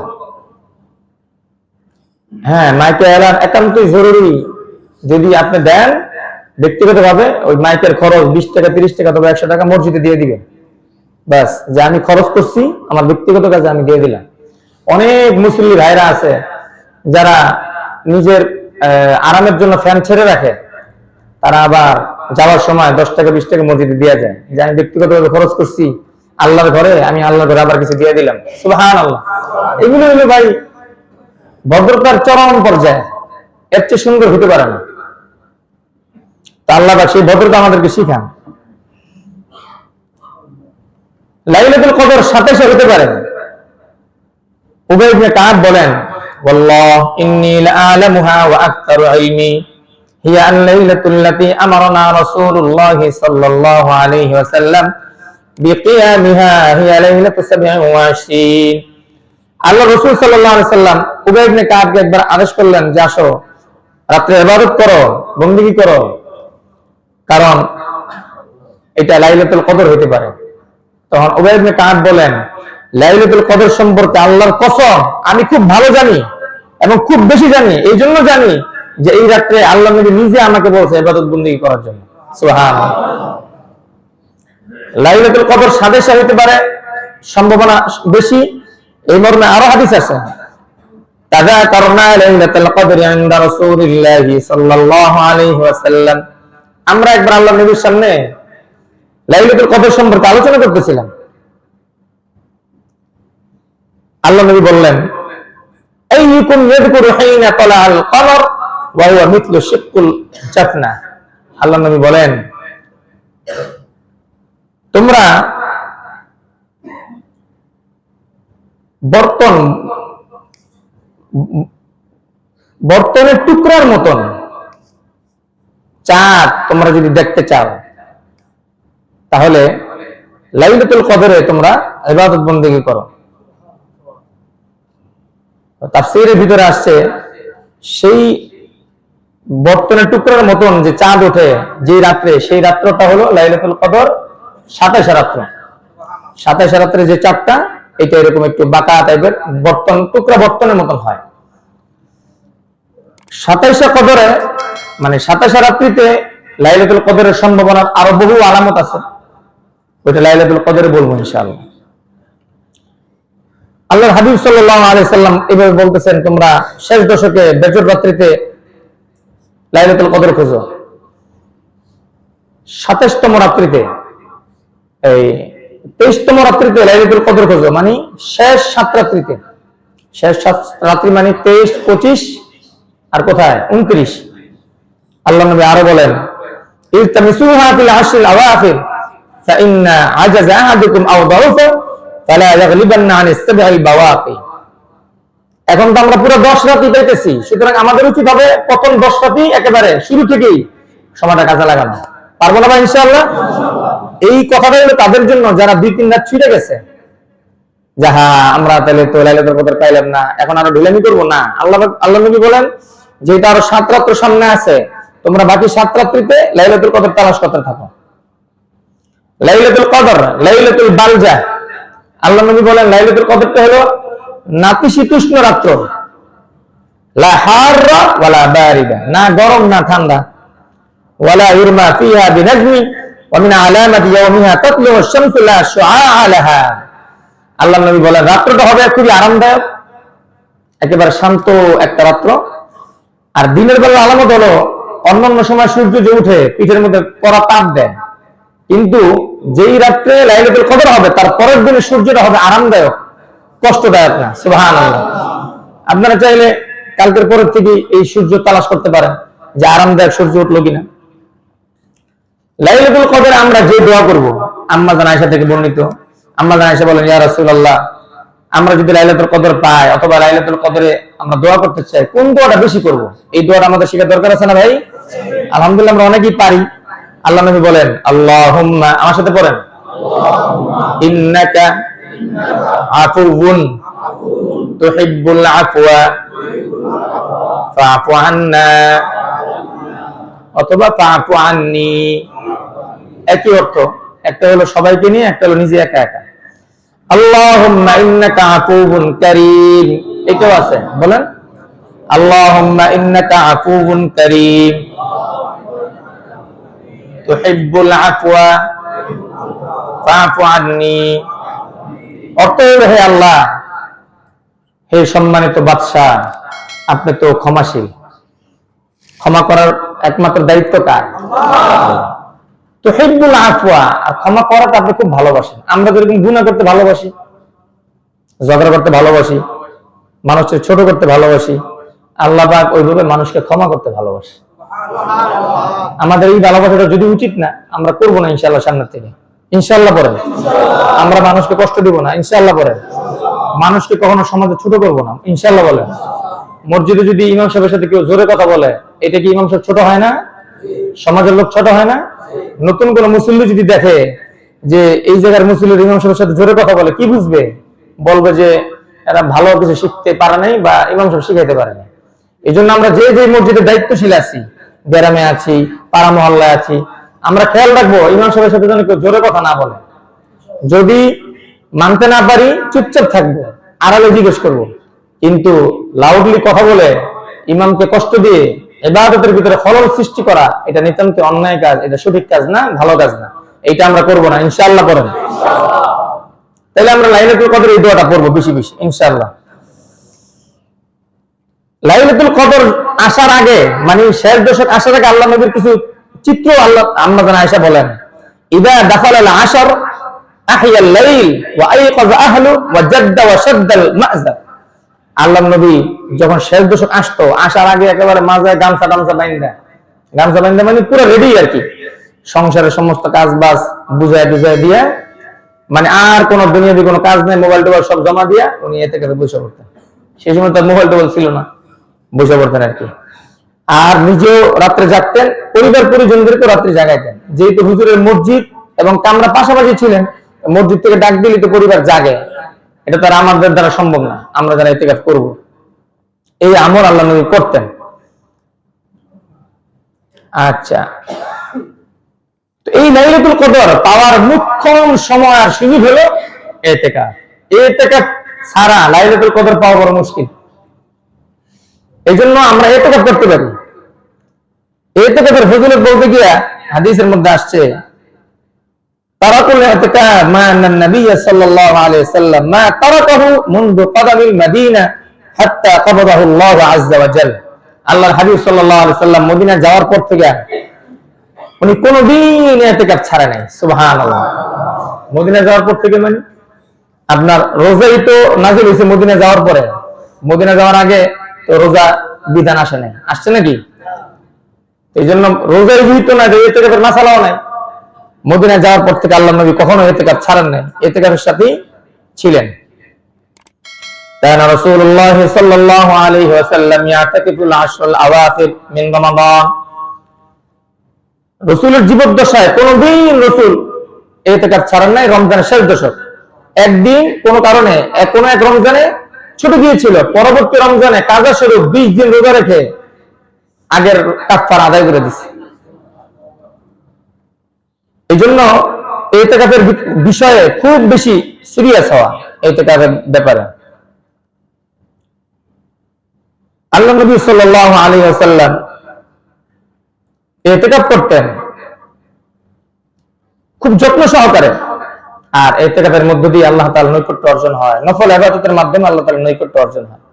হ্যাঁ, মাইকে এলান একান্তই জরুরি। যদি আপনি দেন ব্যক্তিগত ভাবে, ওই মাইকের খরচ 20 টাকা 30 টাকা, তবে 100 টাকা মসজিদে দিয়ে দিবেন। ব্যাস, যে আমি খরচ করছি আমার ব্যক্তিগত কাজে আমি দিয়ে দিলাম। অনেক মুসল্লি ভাইরা আছে যারা নিজের আরামের জন্য ফ্যান ছেড়ে রাখে, তারা আবার যাওয়ার সময় 10 টাকা 20 টাকা মসজিদে দিয়ে যায়, যে আমি ব্যক্তিগতভাবে খরচ করছি আল্লাহর ঘরে, আমি আল্লাহর ঘরে আবার কিছু দিয়ে দিলাম। সুবহানাল্লাহ। এগুলো হলো ভাই ভদ্রতার চরম পর্যায়ে, এর চেয়ে সুন্দর হতে পারে না। তা আল্লাহ সেই ভদ্রতা আমাদেরকে শিখান। লাইলাতুল কদর 27 হতে পারে। উবাই ইবনে কাব বলেন, ওয়াল্লাহ ইন্নী লাআলামুহা ওয়া আকতারু ইলমি হিয়া আল-লাইলাতুল লাতী আমারানা রাসূলুল্লাহ সাল্লাল্লাহু আলাইহি ওয়াসাল্লাম বিকিয়ামিহা হিয়া লাইলাতুস 27। আল্লাহ রাসূল সাল্লাল্লাহু আলাইহি ওয়াসাল্লাম উবাই ইবনে কাবকে একবার আদেশ করলেন যে আসো, রাতে ইবাদত করো, বندگی করো, কারণ এটা লাইলাতুল কদর হতে পারে। তখন উবাই ইবনে কাব বলেন, লাইলাতুল কদর সম্পর্কে আল্লাহর কসম আমি খুব ভালো জানি এবং খুব বেশি জানি। এই জন্য জানি যে এই রাত্রে আল্লাহ নবী নিজে আমাকে বলছে ইবাদত বندگی করার জন্য। সুবহানাল্লাহ। লাইলাতুল কদর 27 হতে পারে, সম্ভাবনা বেশি। এই মর্মে আরো হাদিস আছে, তাযাকারনা লাইলাতুল কদরি ইনদা রাসূলিল্লাহ সাল্লাল্লাহু আলাইহি ওয়াসাল্লাম। আমরা একবার আল্লাহর নবীর সামনে লাইলাতুল কদর সম্পর্কে আলোচনা করতেছিলাম। আল্লাহ নবী বললেন, আইয়ুকুম ইয়াযকুরু হিনা তালাআল কমর ওয়া হুয়া মিথলু শিক্কুল জাফনা। আল্লাহ নবী বলেন, তোমরা বর্তনের টুকরার মতন চাঁদ তোমরা যদি দেখতে চাও, তাহলে লাইলাতুল কদরে তোমরা ইবাদত বندگی করো। তাফসীরের ভিতরে আসছে, সেই বর্তনের টুকরার মতন যে চাঁদ ওঠে যে রাত্রে, সেই রাত্রটা হলো লাইলাতুল কদর 27 রাত্র। 27 রাত্রে যে চাঁদটা, এটা এরকম একটু বাঁকা টাইপের বর্তন, টুকরা বর্তনের মতন হয়। 27 কদরে মানে 27 রাত্রিতে লাইলাতুল কদরের সম্ভাবনার আরো বহু আলামত আছে, ওইটা লাইলাতুল কদরে বলবো ইনশাআল্লাহ। আল্লাহর হাবিব সাল্লাল্লাহু আলাইহি সাল্লাম এভাবে বলতেছেন, তোমরা শেষ দশকে বেজর রাত্রিতে লাইলাতুল কদর খোঁজো। 27তম রাত্রিতে, এই 23তম রাত্রিতে লাইলাতুল কদর খোঁজো, মানে শেষ 7 রাত্রিতে। শেষ 7 রাত্রি মানে 23, 25 আর কোথায় 29। আল্লাহ নবী আরো বলেন, ইলতামিসুহা ফিল আশরিল আওয়াখির ফাইন্না আজাজা আহাদুকুম আও দাউফা ফালা ইয়াগলিবান্না আনিস সাবঈল বাওয়াকি। এখন তো আমরা পুরো 10 রাতই পাইতেছি, সুতরাং আমাদের উচিত হবে প্রথম 10 রাতই একেবারে শুরু থেকেই সময়টা কাজে লাগানো। পারবো না ভাই ইনশাআল্লাহ? এই কথাটা হলো তাদের জন্য যারা 2-3 রাত ছুটে গেছে, যাহা আমরা তাহলে তো লাইলাতুল কদর পাইলাম না, এখন আরো ঢিলামি করবো না। আল্লাহ নবী বলেন যে এটা আরো 7 রাত্র সামনে আছে, তোমরা বাকি 7 রাত্রিতে লাইলাতুল কদর তালাশ করতে থাকো। লাইলাতুল কদর, লাইলাতুল বালজা, আল্লাহ নবী বলেন লাইলাতুল কদরটা হলো নাতিশীতোষ্ণ রাত্র, লা হাররা ওয়ালা বারিদা, না গরম না ঠান্ডা, ওয়ালা ইরমা ফিহা বিনাজমি ওয়া মিন আলামাতি ইয়াওমিহা তাতলু আশ-শামসু লা শুআআ লাহা। আল্লাহ নবী বলেন রাত্রটা হবে খুবই আরামদায়ক, একেবারে শান্ত একটা রাত্র। আর দিনের বেলা আলামত হলো, অন্যান্য সময় সূর্য যে উঠে পিঠের মধ্যে কড়া তাপ দেয়, কিন্তু যেই রাত্রে লাইলাতুল কদর হবে তার পরের দিনে সূর্যটা হবে আরামদায়ক, কষ্টদায়ক না। সুবহানাল্লাহ। আপনারা চাইলে কালকের পরের থেকে এই সূর্য তালাশ করতে পারেন যে আরামদায়ক সূর্য উঠলো কিনা। লাইলাতুল কদরে আমরা যে দোয়া করব, আম্মা জান আয়েশা থেকে বর্ণিত, আম্মা জান আয়েশা বলেন, ইয়া রাসূলুল্লাহ, আমরা যদি লাইলাতুল কদর পাই অথবা লাইলাতুল কদরে আমরা দোয়া করতে চাই, কোন দোয়াটা বেশি করব? এই দোয়াটা আমাদের শেখার দরকার আছে না ভাই? আলহামদুলিল্লাহ আমরা অনেকেই পারি। আল্লাহ নবী বলেন, আল্লাহুম্মা, আমার সাথে পড়েন, ইন্নাকা আফুউন তুহিব্বুল আফওয়া ফাআফু আন্না অথবা ফাআফু আন্নি। একই অর্থ, একটা হলো সবাইকে নিয়ে, একটা হলো নিজে একা একা। আল্লাহুম্মা ইন্নাকা আফুউন কারীম, এটাও আছে, বলেন আল্লাহুম্মা ইন্নাকা আফুউন কারীম তুহিব্বুল আফওয়া ফাআফু আন্নি। অর্থ হলো, হে আল্লাহ, হে সম্মানিত বাদশাহ, আপনি তো ক্ষমাশীল, ক্ষমা করার একমাত্র দায়িত্ব কার? তুহিব্বুল আফওয়া, আর ক্ষমা করাটা আপনি খুব ভালোবাসেন। আমরা যেরকম গুনাহ করতে ভালোবাসি, ঝগড়া করতে ভালোবাসি, মানুষকে ছোট করতে ভালোবাসি, আল্লাহ পাক ওইভাবে মানুষকে ক্ষমা করতে ভালোবাসে। আমাদের এই ভালোবাসাটা যদি উচিত না, আমরা করবো না ইনশাআল্লাহ সামনে থেকে। ইনশাআল্লাহ পড়েন। আমরা মানুষকে কষ্ট দিব না, ইনশাআল্লাহ পড়েন। মানুষকে কখনো সমাজে ছোট করব না, ইনশাআল্লাহ বলেন। মসজিদে যদি ইমাম সাহেবের সাথে কেউ জোরে কথা বলে, এটা কি ইমাম সাহেব ছোট হয় না? সমাজের লোক ছোট হয় না? নতুন কোন মুসল্লি যদি দেখে যে এই জায়গার মুসল্লি ইমাম সাহেবের সাথে জোরে কথা বলে, কি বুঝবে? বলবে যে এরা ভালো কিছু শিখতে পারে নাই বা ইমাম সাহেব শিখাইতে পারে না। এই জন্য আমরা যে যে মসজিদে দায়িত্বশীল আছি, গ্রামে আছি, পাড়া মহল্লায় আছি, আমরা খেয়াল রাখবো ইমাম সাহেবের সাথে যেন কেউ জোরে কথা না বলে। যদি মানতে না পারি চুপচাপ থাকবো, আড়ালে জিজ্ঞেস করবো। কিন্তু লাউডলি কথা বলে ইমামকে কষ্ট দিয়ে ইবাদতের ভিতরে খলল সৃষ্টি করা, এটা নিতান্ত অন্যায় কাজ, এটা সঠিক কাজ না, ভালো কাজ না। এইটা আমরা করবো না, ইনশাআল্লাহ পড়েন। তাহলে আমরা লাইলাতুল কদর এই দোয়াটা পড়বো বেশি বেশি, ইনশাআল্লাহ। লাইলাতুল কদর আসার আগে, মানে শেষ দশক আসার আগে আল্লাহ নবীর কিছু চিত্র আল্লাহ আম্মা জান আয়েশা বলেন, ইদা দাখালাল আশর আহিয়াল লাইল ওয়া আইকাযা আহলু ওয়া জাদ্দা ওয়া শাদ্দাল মা'যার। আল্লাহ নবী যখন শেষ দশক আসতো, আসার আগে একেবারে মাজায় গামছা বাইন্দা মানে পুরো রেডি আর কি, সংসারের সমস্ত কাজ বাজ বুঝায় দিয়ে, মানে আর কোন দুনিয়াবি কোনো কাজ নেই, মোবাইল টোবাইল সব জমা দিয়া উনি এতে করে বসে পড়তেন। সেই সময় তার মোবাইল টোবাইল ছিল না, বসে পড়তেন আর কি। আর নিজেও রাত্রে জাগতেন, পরিবার পরিজনদেরকে রাত্রে জাগাইতেন। যেহেতু হুজুরের মসজিদ এবং কামরা পাশাপাশি ছিলেন, মসজিদ থেকে ডাক দিলে তো পরিবার জাগে, এটা তার আমাদের দ্বারা সম্ভব না, আমরা যারা ইতিকাফ করব। এই আমল আল্লাহ নবী করতেন। আচ্ছা, তো এই লাইলাতুল কদর পাওয়ার মুখ্যম সময় আর সুযোগ হলো ইতিকাফ। ইতিকাফ ছাড়া লাইলাতুল কদর পাওয়া বড় মুশকিল। এই জন্য আমরা ইতিকাফ করতে পারি। ইতিকাফের ফজিলত বলতে গিয়া হাদিসের মধ্যে আসছে, তারাকুল ইতিকাফ মা নবী সাল্লাল্লাহু আলাইহি ওয়াসাল্লাম মা তারাকাহু মুনযু কদামিল মদিনা হাত্তা কবদাহু আল্লাহু আযজা ওয়া জাল। আল্লাহর হাবিব সাল্লাল্লাহু আলাইহি ওয়াসাল্লাম মদিনা যাওয়ার পর থেকে উনি কোনদিন ইতিকাফ ছাড়ে নাই। সুবহানাল্লাহ। মদিনা যাওয়ার পর থেকে মানে আপনার রোজাই তো নাযিল হয়েছে মদিনা যাওয়ার পরে, মদিনা যাওয়ার আগে তো রোজা বিধান আসে নাই, আসছে নাকি? এই জন্য রোজাই যেহেত না, ইতিকাফের মাসালাও নাই। মদিনা যাওয়ার পর থেকে আল্লাহ নবী কখনো ইতিকাফ ছাড়েন নাই, ইতিকাফের সাথেই ছিলেন। কানা রাসূলুল্লাহ সাল্লাল্লাহু আলাইহি ওয়াসাল্লাম ইয়াতাকিফুল আশরুল আওয়াখির মিন রমাদান। রাসূলের জীবদ্দশায় কোনদিন রাসূল ইতিকাফ ছাড়েন নাই। রমজানের শেষ দশক একদিন কোন কারণে কোন এক রমজানে ছুটি দিয়েছিল, পরবর্তী রমজানে কাজা স্বরূপ 20 দিন রোজা রেখে আগের কাফারা আদায় করে দিয়েছে। এই জন্য ইতিকাফের বিষয়ে খুব বেশি সিরিয়াস হওয়া ইতিকাফের ব্যাপারে। আল্লাহ নবী সাল্লাল্লাহু আলাইহি ওয়াসাল্লাম ইতিকাফ করতেন খুব যত্ন সহকারে। আর ইতিকাফের মধ্য দিয়ে আল্লাহ তাআলার নৈকট্য অর্জন হয়, নফল ইবাদতের মাধ্যমে আল্লাহ তাআলার নৈকট্য অর্জন হয়।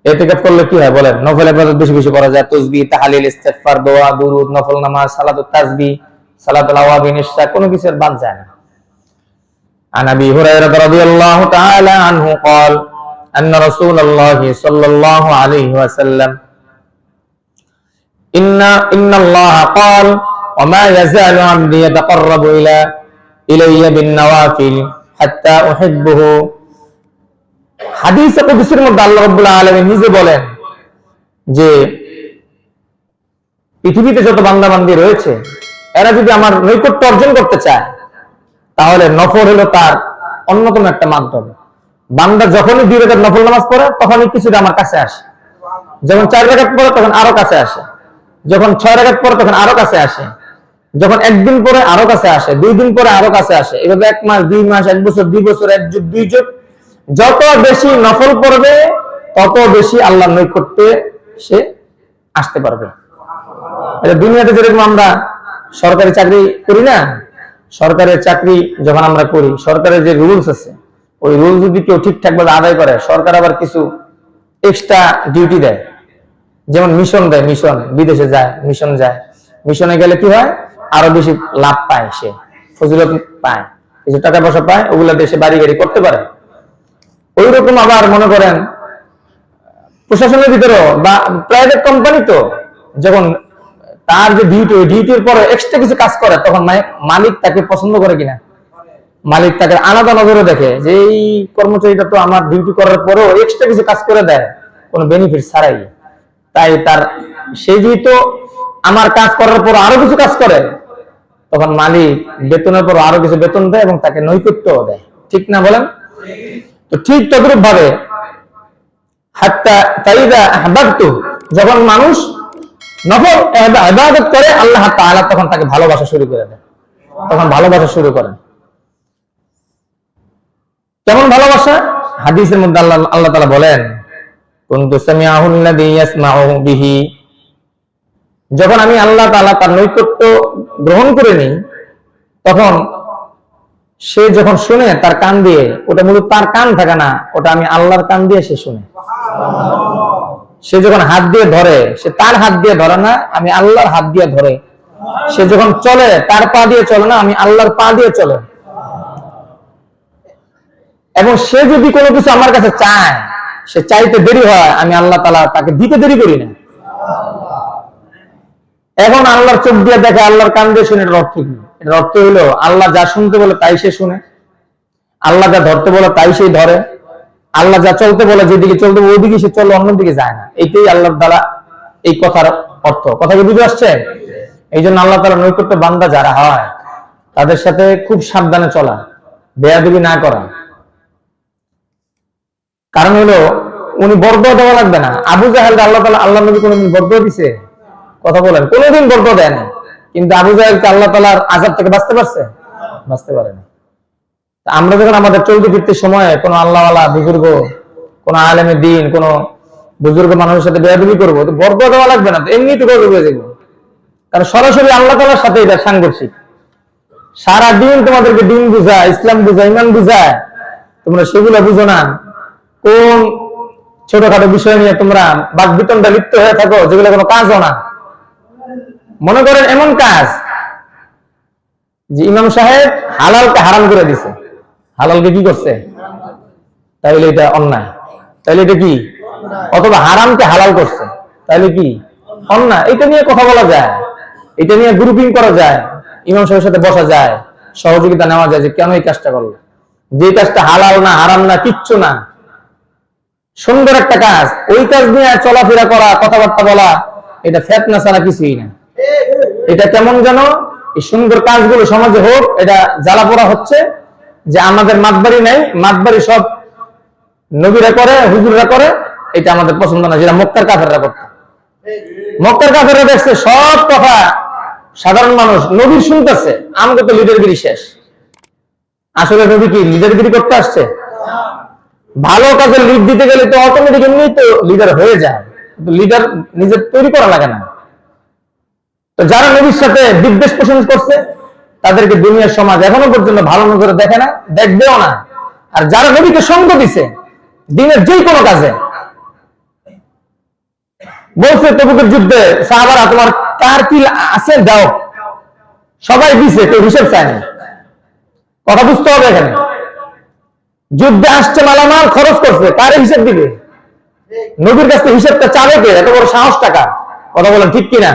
ইতিকাফ করলে কি হয় বলেন? নফল ইবাদত বেশি বেশি করা যায়, তাসবিহ, তাহলিল, ইস্তিগফার, দোয়া, দুরুদ, নফল নামাজ, সালাতুত তাসবিহ, সালাতুল আওয়াবিন, ইশা, কোনো কিছুর বাদ যায় না। আন আবি হুরায়রা রাদিয়াল্লাহু তাআলা আনহু قال ان رسول الله صلى الله عليه وسلم ان الله قال وما يزال عبدي يتقرب الي بالنوافل حتى احبه। হাদিসে কুদসির মধ্যে আল্লাহ রাব্বুল আলামিন নিজে বলেন যে পৃথিবীতে যত বান্দা-বান্দী রয়েছে এরা যদি আমার নৈকট্য অর্জন করতে চায় তাহলে নফল হলো তার অন্যতম একটা মাধ্যম। বান্দা যখনই 2 রাকাত নফল নামাজ পড়ে তখনই কিছুটা আমার কাছে আসে। যখন 4 রাকাত পড়ে তখন আরো কাছে আসে, যখন 6 রাকাত পড়ে তখন আরো কাছে আসে, যখন একদিন পরে আরো কাছে আসে, 2 দিন পরে আরো কাছে আসে। এভাবে 1 মাস, 2 মাস, 1 বছর, 2 বছর, 1 যুগ, 2 যুগ, যত বেশি নফল পড়বে তত বেশি আল্লাহর নৈকট্যে সে আসতে পারবে। এটা দুনিয়াতে যেরকম আমরা সরকারি চাকরি করি না, সরকারের চাকরি যখন আমরা করি, সরকারের যে রুলস আছে ওই রুল যদি কেউ ঠিকঠাক ভাবে আদায় করে, সরকার আবার কিছু এক্সট্রা ডিউটি দেয়। যেমন মিশন দেয়, মিশন বিদেশে যায়, মিশন যায়, মিশনে গেলে কি হয় আরো বেশি লাভ পায়, সে ফজিলত পায়, কিছু টাকা পয়সা পায়, ওগুলা দেশে বাড়ি গাড়ি করতে পারে। ওই রকম আবার মনে করেন প্রশাসনের ভিতরেও বা প্রাইভেট কোম্পানি তো যখন তার যে ডিউটি, ওই ডিউটির পরে এক্সট্রা কিছু কাজ করে তখন মালিক তাকে পছন্দ করে কিনা? মালিক তাকে আলাদা নজরে দেখে যে এই কর্মচারীটা তো আমার ডিউটি করার পরেও এক্সট্রা কিছু কাজ করে দেয় কোনো বেনিফিট ছাড়াই, তাই তার সে যেহেতু আমার কাজ করার পর আরো কিছু কাজ করে, তখন মালিক বেতনের পর আরো কিছু বেতন দেয় এবং তাকে নৈকট্য দেয়। ঠিক না বলেন? তো ঠিক তদ্রূপ ভাবে যখন মানুষ নফল ইবাদত করে আল্লাহ তাআলা তখন তাকে ভালোবাসা শুরু করে দেয়, তখন ভালোবাসা শুরু করেন। কেমন ভালোবাসা? হাদিসের মধ্যে আল্লাহ তাআলা বলেন, কুনতু সামিআহুল্লাযী ইয়াসমাউ বিহি, যখন আমি আল্লাহ তাআলা তার নৈকট্য গ্রহণ করে নিই, তখন সে যখন শুনে তার কান দিয়ে, ওটা মূলত তার কান থাকে না, ওটা আমি আল্লাহর কান দিয়ে সে শুনে। সে যখন হাত দিয়ে ধরে, সে তার হাত দিয়ে ধরে না, আমি আল্লাহর হাত দিয়ে ধরে। সে যখন চলে, তার পা দিয়ে চলে না, আমি আল্লাহর পা দিয়ে চলে। এবং সে যদি কোনো কিছু আমার কাছে চায়, সে চাইতে দেরি হয়, আমি আল্লাহ তাআলা তাকে দিতে দেরি করি না। এখন আল্লাহর চোখ দিয়ে দেখে, আল্লাহর কান দিয়ে শুনে, এটার অর্থ কি? এটার অর্থ হলো আল্লাহ যা শুনতে বলে তাই সে শুনে, আল্লাহ যা ধরতে বলে তাই সে ধরে, আল্লাহ যা চলতে বলে যেদিকে চলতে বলে ওইদিকে সে চলে, অন্যদিকে যায় না। এইটাই আল্লাহর দ্বারা এই কথার অর্থ। কথা কি বুঝে আসছে? এই জন্য আল্লাহ তাআলা নৈকট্য বান্দা যারা হয় তাদের সাথে খুব সাবধানে চলা, বেয়াদবি না করা। কারণ হলো উনি বরদোয়া দেওয়া লাগবে না। আবু জাহেল আল্লাহ তাআলা, আল্লাহ নবী কোনদিন বরদোয়া দিছে? কথা বলেন, কোনদিন বরদোয়া দেয় না। কিন্তু আবু জাহেলকে আল্লাহ তাআলার আযাব থেকে বাঁচতে পারছে? বাঁচতে পারে না। আমরা যখন আমাদের চলতে ফিরতে সময় কোন আল্লাহওয়ালা বুজুর্গ, কোন আলেমে দ্বীন, কোন বুজুর্গ মানুষের সাথে বেয়াদবি করবো, তো বরদোয়া দেওয়া লাগবে না, তো এমনি তো গজব হয়ে যাবে। কারণ সরাসরি আল্লাহ তাআলার সাথে এটা সাংঘর্ষিক। সারা দিন তোমাদেরকে দিন বুঝায়, ইসলাম বুঝায়, ইমান বুঝায়, তোমরা সেগুলো বুঝো না। কোন ছোটখাটো বিষয় নিয়ে তোমরা বাকবিতণ্ডা লিপ্ত হয়ে থাকো, যেগুলো কোনো কাজও না। মনে করেন এমন কাজ যে ইমাম সাহেব হালালকে হারাম করে দিছে, হালালকে কি করছে? তাইলে এটা অন্যায়, তাইলে এটা কি? অথবা হারামকে হালাল করছে, তাইলে কি? অন্যায়। এটা নিয়ে কথা বলা যায়, এটা নিয়ে গ্রুপিং করা যায়, ইমাম সাহেবের সাথে বসা যায়, সহযোগিতা নেওয়া যায় যে কেন এই কাজটা করলো, যে কাজটা হালাল না, হারাম না, কিচ্ছু না, সুন্দর একটা কাজ, ওই কাজ নিয়ে চলাফেরা করা, কথাবার্তা বলা, এটা ফিতনা ছাড়া কিছুই না। এটা কেমন যেন এই সুন্দর কাজগুলো সমাজে হোক, এটা জ্বালা পোড়া হচ্ছে যে আমাদের মাতবাড়ি নাই, মাতবাড়ি সব নবীরা করে, হুজুররা করে, এটা আমাদের পছন্দ না, যেটা মক্কার কাফেররা করত। মক্কার কাফেররা দেখছে সব কথা সাধারণ মানুষ নবীর শুনতেছে, আমাকে তো লিডারগিরি শেষ। আসলে নবী কি লিডারগিরি করতে আসছে? ভালো কাজে লিড দিতে গেলে তো অটোমেটিক এমনি তো লিডার হয়ে যায়, লিডার নিজের তৈরি করা লাগে না। তো যারা নবীর সাথে বিদ্বেষ পোষণ করছে, তাদেরকে দুনিয়ার সমাজ এখনো পর্যন্ত ভালো নজরে দেখে না, দেখবেও না। আর যারা নবীকে সঙ্গ দিছে দিনের যে কোনো কাজে, বলছে তবুকের যুদ্ধে সাহাবারা তোমার কার কি আছে দাও, সবাই দিছে, কেউ হিসেব চায় না। কথা বুঝতে হবে, এখানে যুদ্ধে আসছে, মালামাল খরচ করছে, কার হিসেব দিবে? নবীর কাছে হিসেবটা চাবে কে? এত বড় সাহস টাকা? কথা বলেন ঠিক কিনা?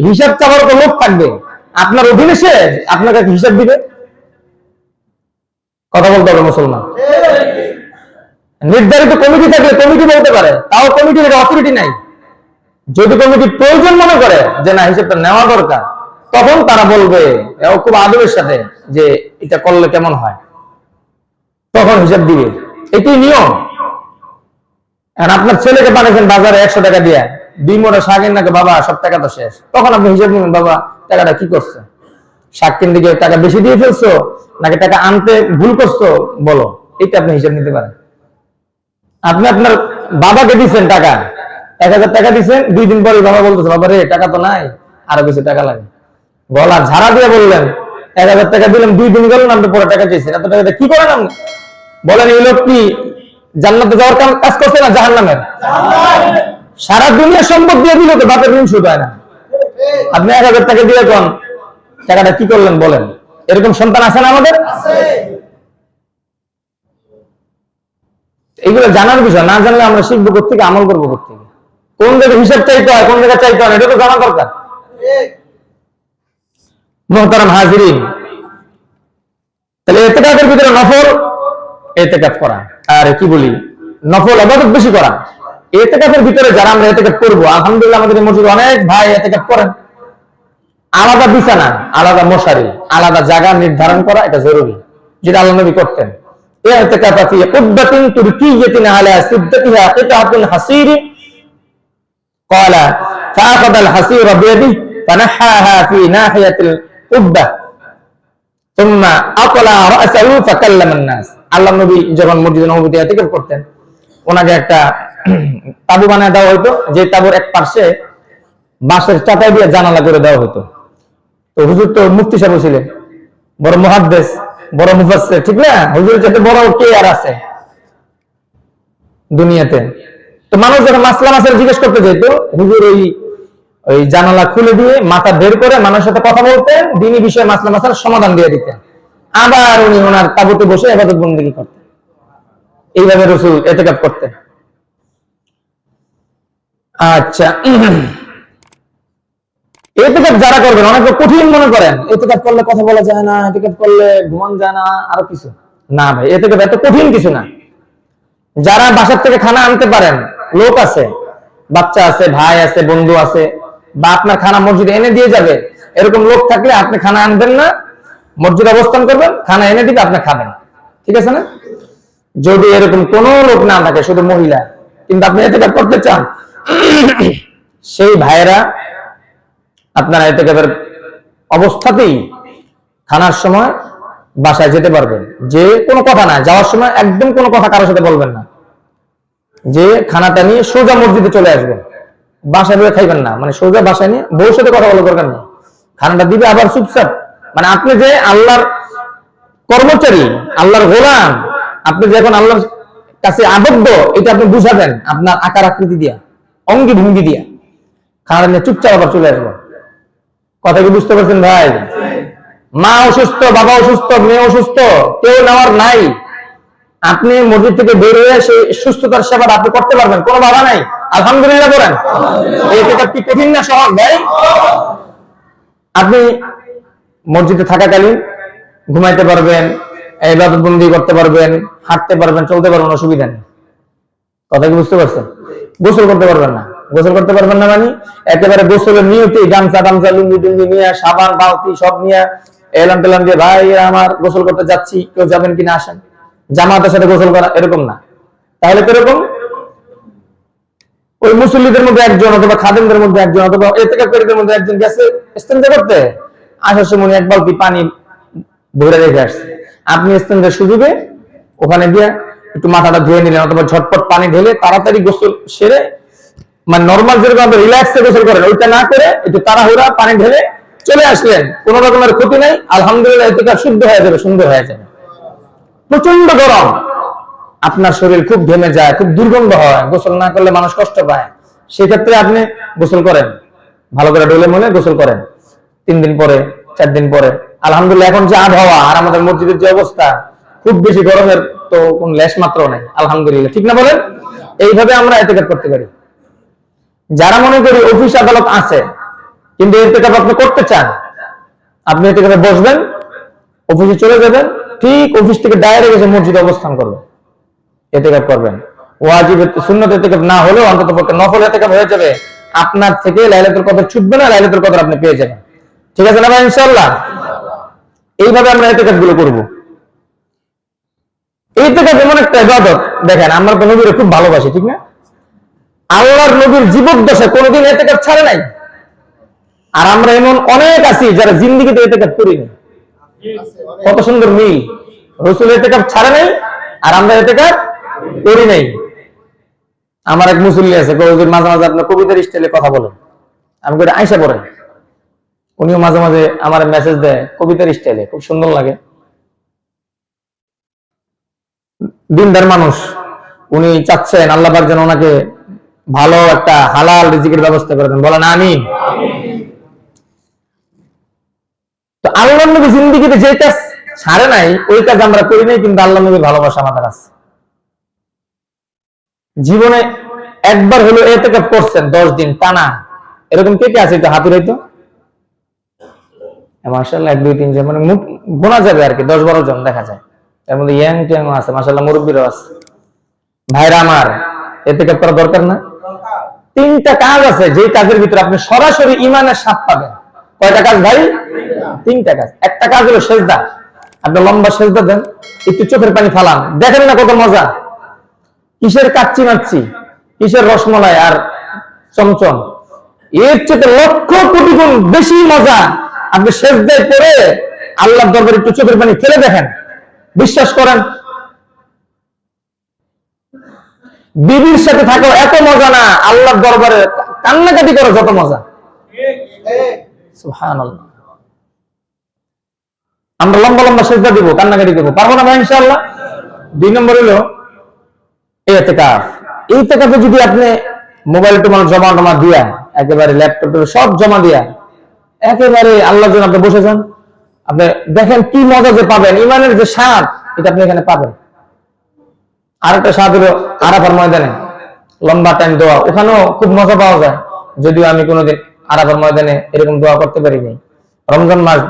হিসাব চাবার তো লোক থাকবে আপনার অধীনে, সে আপনার কাছে হিসাব দিবে। কথা বলতে হবে মুসলমান। নির্ধারিত কমিটি থাকলে কমিটি বলতে পারে, তাও কমিটির অথরিটি নাই। যদি কমিটি প্রয়োজন মনে করে যে না হিসাবটা নেওয়া দরকার, তখন তারা বলবে খুব আদরের সাথে যে এটা করলে কেমন হয়, তখন হিসাব দিবে। এটি নিয়ম। আর আপনার ছেলেকে পাঠাচ্ছেন বাজারে 100 টাকা দিয়ে, 2 মোটা শাক নাকি, বাবা সব টাকা তো শেষ, তখন আপনি হিসাব নেবেন, বাবা টাকাটা কি করছে, শাক কিনতে গিয়ে টাকা বেশি দিয়ে ফেলছো নাকি টাকা আনতে ভুল করছো, বলো, এটা আপনি হিসাব নিতে পারেন। আপনি আপনার বাবাকে দিচ্ছেন টাকা, 1000 টাকা দিচ্ছেন, 2 দিন পরে বাবা বলতেছে বাবা রে টাকা তো নাই, আরো কিছু টাকা লাগে। গলা ঝাড়া দিয়ে বললেন 1000 টাকা দিলাম, 2 দিন গেল, আপনি পরে টাকা চেয়েছেন, এত টাকা কি করেন আপনি? বলেন এই লোক কি জান্নাতে যাওয়ার কাজ করছে না জাহান্নামের? সারা দুনিয়া সম্পদ দিয়ে দিল তো বাপের ঋণ শোধ হয় না। আপনি 1000 টাকা দিয়ে কোন টাকাটা কি করলেন বলেন? এরকম সন্তান আছে না আমাদের? এইগুলো জানার বিষয়, না জানলে আমরা শিখবো কোথেকে, আমল করবো কোথেকে, কোন জায়গায় হিসাব চাইতে হয়, কোন জায়গায় চাইতে হয়, এটা তো জানা দরকার। মুহতারাম হাজিরিন, তাহলে ইতিকাফের ভিতরে নফল ইতিকাফ করা, আর কি বলি নফল ইবাদত বেশি করা। ইতিকাফের ভিতরে যারা আমরা ইতিকাফ করব, আলহামদুলিল্লাহ আমাদের মসজিদে অনেক ভাই ইতিকাফ করেন। আলাদা বিছানা, আলাদা মশারি, আলাদা জায়গা নির্ধারণ করা এটা জরুরি, যেটা আল্লাহ নবী করতেন। ইতিকাফ ফি কুব্বাতিন তুরকিয়াতিন আলা সিদ্দাতিহা কিতাবুল হাসির قال فأخذ الحصير بيده فنحاها في ناحية القبة ثم أطلع رأسه فكلم الناس। আল্লাহ নবী যখন মসজিদে নববীতে ইতিকাফ করতেন, ওনাকে একটা তাবু বানায় দেওয়া হতো, যে তাবুর এক পাশে বাঁশের চাটাই দিয়ে জানালা করে দেওয়া হতো। তো হুজুর তো মুফতি সাহেব ছিলেন, বড় মুহাদ্দিস, বড় মুফাসসির, ঠিক না? হুজুরের চাইতে বড় কে আর আছে দুনিয়াতে? তো মানুষ যখন মাসলা মাসাল জিজ্ঞেস করতে যেত, হুজুর ওই জানালা খুলে দিয়ে মাথা বের করে মানুষের সাথে কথা বলতেন, দ্বীনি বিষয়ে মাসলা মাসাল সমাধান দিয়ে দিতেন। আবার উনি ওনার তাবুতে বসে ইবাদত বন্দেগী করতেন। এইভাবে রাসূল ইতিকাফ করতেন। আচ্ছা, ইতিকাফ যারা করবেন, অনেকে কঠিন মনে করেন ইতিকাফ করলে কথা বলা যায় না, ইতিকাফ করলে ঘুমান যায় না, আরো কিছু না। ভাই, ইতিকাফ এত কঠিন কিছু না। যারা বাসার থেকে খানা আনতে পারেন, লোক আছে, বাচ্চা আছে, ভাই আছে, বন্ধু আছে, বা আপনার খানা মসজিদে এনে দিয়ে যাবে, এরকম লোক থাকলে আপনি খানা আনবেন না, মসজিদে অবস্থান করবেন, খানা এনে দিবে, আপনি খাবেন, ঠিক আছে না? যদি এরকম কোনো লোক না থাকে, শুধু মহিলা, কিন্তু আপনি ইতিকাফ করতে চান, সেই ভাইয়েরা আপনারা ইতিকাফের অবস্থাতেই খানার সময় বাসায় যেতে পারবেন। যে কোনো কথা না, যাওয়ার সময় একদম কোনো কথা কারোর সাথে বলবেন না, যে খানাটা নিয়ে সোজা মসজিদে চলে আসবেন, বাসায় বসে খাইবেন না, মানে সোজা বাসায় নিয়ে বউর সাথে কথা বলার দরকার নেই, খানাটা দিবে আবার চুপচাপ। মানে আপনি যে আল্লাহর কর্মচারী, আল্লাহর গোলাম, আপনি যে এখন আল্লাহর কাছে আবদ্ধ, এটা আপনি বুঝাবেন আপনার আকার আকৃতি দিয়া, অঙ্গি ভঙ্গি দিয়া। খানাটা নিয়ে চুপচাপ আবার চলে আসবেন। কথা কি বুঝতে পারছেন ভাই? মা অসুস্থ, বাবা অসুস্থ, মেয়ে অসুস্থ, কেউ নেওয়ার নাই, আপনি মসজিদ থেকে বের হয়ে সেই সুস্থতার সেবা আপনি করতে পারবেন, কোনো বাধা নাই। আলহামদুলিল্লাহ বলেন। এটা কি কঠিন না সহজ ভাই? আপনি মসজিদে থাকাকালীন ঘুমাইতে পারবেন, ইবাদত বন্দেগী করতে পারবেন, হাঁটতে পারবেন, চলতে পারবেন, অসুবিধা নেই। কথা কি বুঝতে পারছেন? গোসল করতে পারবেন না, গোসল করতে পারবেন না মানে একেবারে গোসলের নিয়তেই গামছা টামছা লুঙ্গি টুঙ্গি নিয়ে, সাবান বালতি সব নিয়ে এলাম পেলাম যে ভাই আমার গোসল করতে যাচ্ছি, কেউ যাবেন কিনা আসেন, জামাতের সাথে গোসল করা, এরকম না। তাহলে কিরকম? ওই মুসল্লিদের মধ্যে একজন, অথবা খাদেমদের মধ্যে একজন, অথবা ইতিকাফকারীদের মধ্যে একজন গেছে ইস্তেঞ্জা করতে, আসার সময় এক বালতি পানি ভরে রেখে আসছে। আপনি ইস্তেঞ্জার সুযোগে ওখানে গিয়ে একটু মাথাটা ধুয়ে নিলেন, অথবা ঝটপট পানি ঢেলে তাড়াতাড়ি গোসল সেরে, মানে নর্মাল যেরকম আপনি রিল্যাক্সে গোসল করেন ওইটা না করে একটু তাড়াহুড়া পানি ঢেলে চলে আসলেন, কোন রকমের ক্ষতি নাই, আলহামদুলিল্লাহ ইতিকাফ শুদ্ধ হয়ে যাবে, সুন্দর হয়ে যাবে। প্রচন্ড গরম, আপনার শরীর খুব ঘেমে যায়, খুব দুর্গন্ধ হয়, গোসল না করলে মানুষ কষ্ট পায়, সেক্ষেত্রে আপনি গোসল করেন, ভালো করে ডলে মলে গোসল করেন 3 দিন পরে, 4 দিন পরে। আলহামদুলিল্লাহ এখন যে আবহাওয়া আর আমাদের মসজিদের যে অবস্থা, খুব বেশি গরমের তো কোন লেশ মাত্র নাই, আলহামদুলিল্লাহ, ঠিক না বলেন? এইভাবে আমরা ইতিকাফ করতে পারি। যারা মনে করি অফিস আদালত আছে কিন্তু ইতিকাফ আপনি করতে চান, আপনি ইতিকাফে বসবেন, অফিসে চলে যাবেন, ঠিক অফিস থেকে ডাইরেক্ট এসে মসজিদে অবস্থান করবেন, ইতিকাফ করবেন। ওয়াজিব সুন্নাত ইতিকাফ না হলেও অন্তত পক্ষে নফল ইতিকাফ হয়ে যাবে, আপনার থেকে লাইলাতুল কদর ছুটবে না, লাইলাতুল কদর আপনি পেয়ে যাবেন। ঠিক আছে না ভাই? ইনশাআল্লাহ এইভাবে আমরা ইতিকাফ গুলো করব। ইতিকাফ এমন একটা ইবাদত, দেখেন আমরা তো নবীকে খুব ভালোবাসি, ঠিক না? আল্লাহর নবীর জীবদ্দশায় কোনোদিন ইতিকাফ ছাড়ে নাই, আর আমরা এমন অনেক আছি যারা জিন্দেগিতে ইতিকাফ করিনি। কত সুন্দর মিল, রাসূল ইতিকাফ ছাড়ে নাই আর আমরা ইতিকাফ করি নাই। আমার এক মুসল্লি আছে, হুজুর মাঝে মাঝে আপনার কবিতার স্টাইলে কথা বলেন, আমি কই আয়েশা পড়েন, উনিও মাঝে মাঝে আমার মেসেজ দেয় কবিতার স্টাইলে, খুব সুন্দর লাগে। দিনদার মানুষ, উনি চাচ্ছেন আল্লাহ পাক যেন ওনাকে ভালো একটা হালাল রিজিকের ব্যবস্থা করে দেন, বলেন আমিন। তো আল্লাহর নবী জিন্দেগিতে যে কাজ ছাড়ে নাই ওই কাজ আমরা করি নাই, কিন্তু আল্লাহর নবীর ভালোবাসা আমাদের আছে। জীবনে একবার হলো ইতিকাফ করছেন 10 দিন টানা, এরকম কে কে আছে? একটু হাত উঠাইতো। মাশাআল্লাহ, 1 2 3 4, মানে গোনা যাবে আর কি, 10-12 জন দেখা যায়। এর মধ্যে ইয়াং টিয়াং আছে, মাশাআল্লাহ মুরব্বীরাও আছে। ভাইরা আমার, ইতিকাফ করা দরকার না? 3টা কাজ আছে যে কাজের ভিতরে আপনি সরাসরি ঈমানের স্বাদ পাবেন। কয়টা কাজ ভাই? 3টা কাজ। একটা কাজ হলো সেজদা। আপনি লম্বা সেজদা দেন, একটু চোখের পানি ফালান, দেখেন না কত মজা। কিসের কাচ্চি মাচ্ছি, কিসের রসমলাই আর চমচম, এর চেয়ে লক্ষ কোটি গুণ বেশি মজা আপনি সেজদায় পড়ে আল্লাহর দরবারে একটু চোখের পানি ফেলে দেখেন, বিশ্বাস করেন। বিবির সাথে থাকাও এত মজা না, আল্লাহর দরবারে কান্নাকাটি করো যত মজা। সুবহানাল্লাহ। আমরা লম্বা লম্বা সেজদা দিব, কান্নাকাটি করবো, পারবো না ভাই ইনশাআল্লাহ। 2 নম্বর হলো ইতিকাফ। ইতিকাফে যদি আপনি মোবাইল টোবাইল জমা টমা দিয়া, একেবারে ল্যাপটপ সব জমা দিয়া একেবারে আল্লাহর জন্য আপনি বসে যান, আপনি দেখেন কি মজা যে পাবেন, ইমানের যে স্বাদ এটা আপনি এখানে পাবেন। আরেকটা স্বাদ হলো আরাফার ময়দানে লম্বা টাইম দোয়া, ওখানেও খুব মজা পাওয়া যায়। যদিও আমি কোনোদিন আরাফার ময়দানে এরকম দোয়া করতে পারিনি। রমজান মাস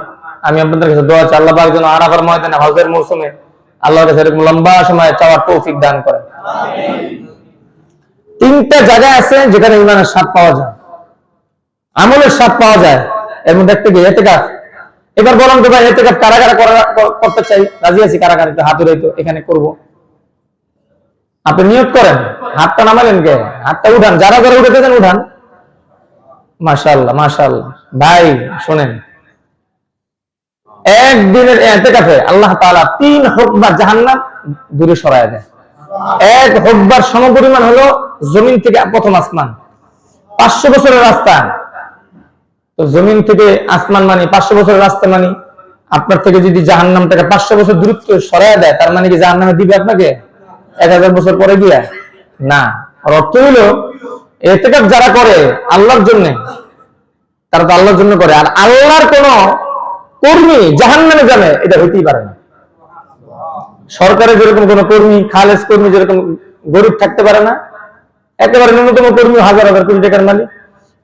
আমি আপনাদের কাছে দোয়া চাই, আল্লাহ পাকের জন্য আরাফার ময়দানে হজের মৌসুমে আল্লাহর কাছে এরকম লম্বা সময় চাওয়ার তৌফিক দান করেন। 3টা জায়গা আছে যেখানে ইমানের স্বাদ পাওয়া যায়, আমলের স্বাদ পাওয়া যায়। এর মধ্যে একটা কি ইতিকাফ। এবার বললাম তো ভাই ইতিকাফ কারা কারা করতে চাই, রাজি আছি কারা কারা, হাত উঠাইতো এখানে করব। আপনি নিয়োগ করেন, হাতটা নামালেন কে, হাতটা উঠান, যারা যারা উঠে দেন উঠান। মাশাআল্লাহ মাশাআল্লাহ। ভাই শোনেন, একদিনের ইতিকাফে আল্লাহ তাআলা 3 হুকবা জাহান্নাম দূরে সরায় দেয়। 1 হুকবার সমপরিমাণ হলো জমিন থেকে প্রথম আসমান, 500 বছরের রাস্তা। তো জমিন থেকে আসমান মানে 500 বছরের রাস্তা, মানে আপনার থেকে যদি জাহান্নামটাকে 500 বছর দূরত্ব সরায় দেয়, তার মানে কি জাহান্নামে দিবে আপনাকে 1000 বছর পরে গিয়া? না। আর অর্থ হলো ইতিকাফ যারা করে আল্লাহর জন্য, তারা তো আল্লাহর জন্য করে, আর আল্লাহর কোন কর্মী জাহান্নামে যাবে এটা হইতেই পারে না। সরকারের যেরকম কোন কর্মী, খালেস কর্মী যেরকম গরিব থাকতে পারে না, একেবারে ন্যূনতম কর্মী 1000 কোটি টাকার মালিক,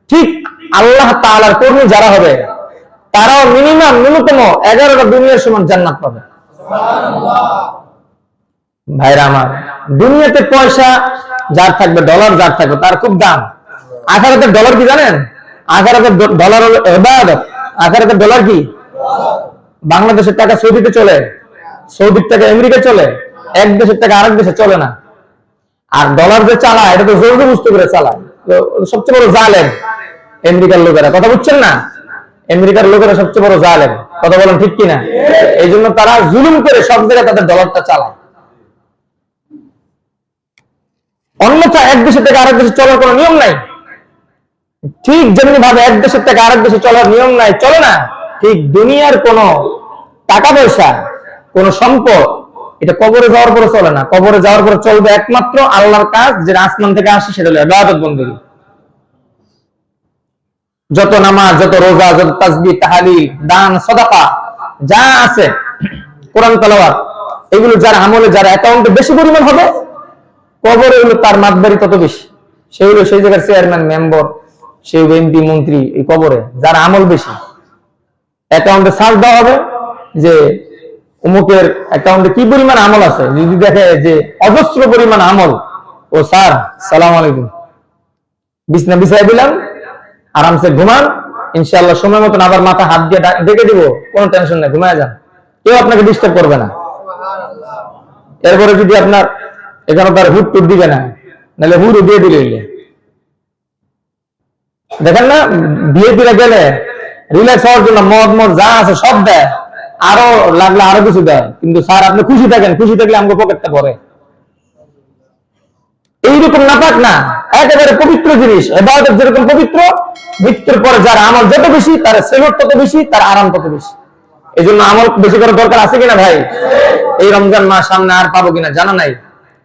ঠিক আল্লাহ তাআলার কর্মী যারা হবে তারাও মিনিমাম ন্যূনতম 11টা দুনিয়ার সমান জান্নাত পাবে। ভাইরা আমার, দুনিয়াতে পয়সা যার থাকবে, ডলার যার থাকবে তার খুব দাম। আখিরাতের ডলার কি জানেন? আখিরাতের ডলার হলো ইবাদত। আখিরাতের ডলার কি? বাংলাদেশের টাকা সৌদিতে চলে, সৌদির টাকা আমেরিকা চলে, এক দেশের টাকা আরেক দেশে চলে না। আর ডলার যে চালায় এটা তো জোর জবরদস্তি করে চালায়। সবচেয়ে বড় জালেম আমেরিকার লোকেরা, কথা বুঝছেন না? আমেরিকার লোকেরা সবচেয়ে বড় জালেম, কথা বলেন ঠিক কিনা? এই জন্য তারা জুলুম করে সব জায়গায় তাদের ডলারটা চালায়। অন্যথা এক দেশের থেকে আরেক দেশে চলার কোনো নিয়ম নাই। ঠিক যেমনি ভাবে এক দেশের থেকে আরেক দেশে চলার নিয়ম নাই, চলে না, ঠিক দুনিয়ার কোন টাকা পয়সা, কোন সম্পদ এটা কবরে যাওয়ার পরে চলে না। কবরে যাওয়ার পরে চলবে একমাত্র আল্লাহর কাজ, যেটা আসমান থেকে আসে, সেটা হলো ইবাদত বন্দেগী। যত নামাজ, যত রোজা, যত তাসবিহ, তাহলিল, দান, সাদাকা যা আছে, কোরআন তেলাওয়াত, এগুলো যার আমলে, যার অ্যাকাউন্টে বেশি পরিমাণ হবে, কবরে হলো তার মাতবাড়ি তত বেশি। সে হলো সেই জায়গার চেয়ারম্যান, মেম্বার, সে এমপি, মন্ত্রী। এই কবরে যার আমল বেশি, অ্যাকাউন্টে সার্চ দেওয়া হবে যে অমুকের অ্যাকাউন্টে কি পরিমাণ আমল আছে। যদি দেখে যে অজস্র পরিমাণ আমল, ও স্যার সালাম আলাইকুম, বিছনা বিছাই দিলাম, আরামসে ঘুমান, ইনশাআল্লাহ সময় মতন আবার মাথা হাত দিয়ে ডেকে দিব, কোনো টেনশন নেই, ঘুমায় যান, কেউ আপনাকে ডিস্টার্ব করবে না। এরপরে যদি আপনার এখানে তার হুট টুট দিবে না, নাহলে হুড় দিয়ে দিলে, দেখেন না বিএপিরা গেলে রিল্যাক্স হওয়ার জন্য মদ মদ যা আছে সব দেয়, আরো লাগলে আরো কিছু দেয়, কিন্তু স্যার আপনি খুশি থাকেন, খুশি থাকলে আমাকে পকেটটা পরে। এইরকম নাপাক না, একেবারে পবিত্র জিনিস। ইবাদত যেরকম পবিত্র, মৃত্যুর পরে যার আমল যত বেশি, তার সেলট তত বেশি, তার আরাম তত বেশি। এই জন্য আমল বেশি করার দরকার আছে কিনা ভাই? এই রমজান মাস সামনে আর পাবো কিনা জানা নাই,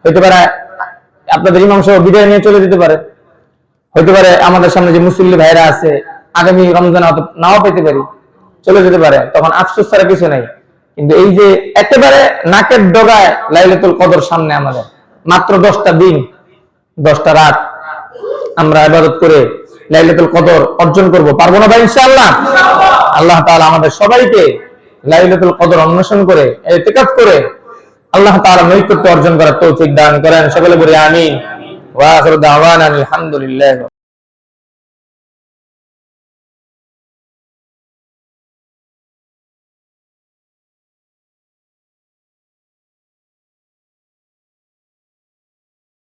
হইতে পারে আপনাদের ইমাম সাহেব বিদায় নিয়ে চলে যেতে পারে, হইতে পারে আমাদের সামনে যে মুসল্লি ভাইরা আছে আগামী রমজান নাও পেতে পারি, চলে যেতে পারে, তখন আফসোস ছাড়া কিছু নাই। কিন্তু এই যে একেবারে নাকের ডগায় লাইলাতুল কদর সামনে, আমাদের মাত্র 10টা দিন 10টা রাত আমরা ইবাদত করে লাইলাতুল কদর অর্জন করব, পারবো না ভাই ইনশাআল্লাহ? আল্লাহ তাআলা আমাদের সবাইকে লাইলাতুল কদর অন্বেষণ করে ইতিকাফ করে আল্লাহ তাআলা নৈকট্য অর্জন করার তৌফিক দান করেন। সকলে বলি আমিন। ওয়া আখিরু দাওয়ানা আলহামদুলিল্লাহ।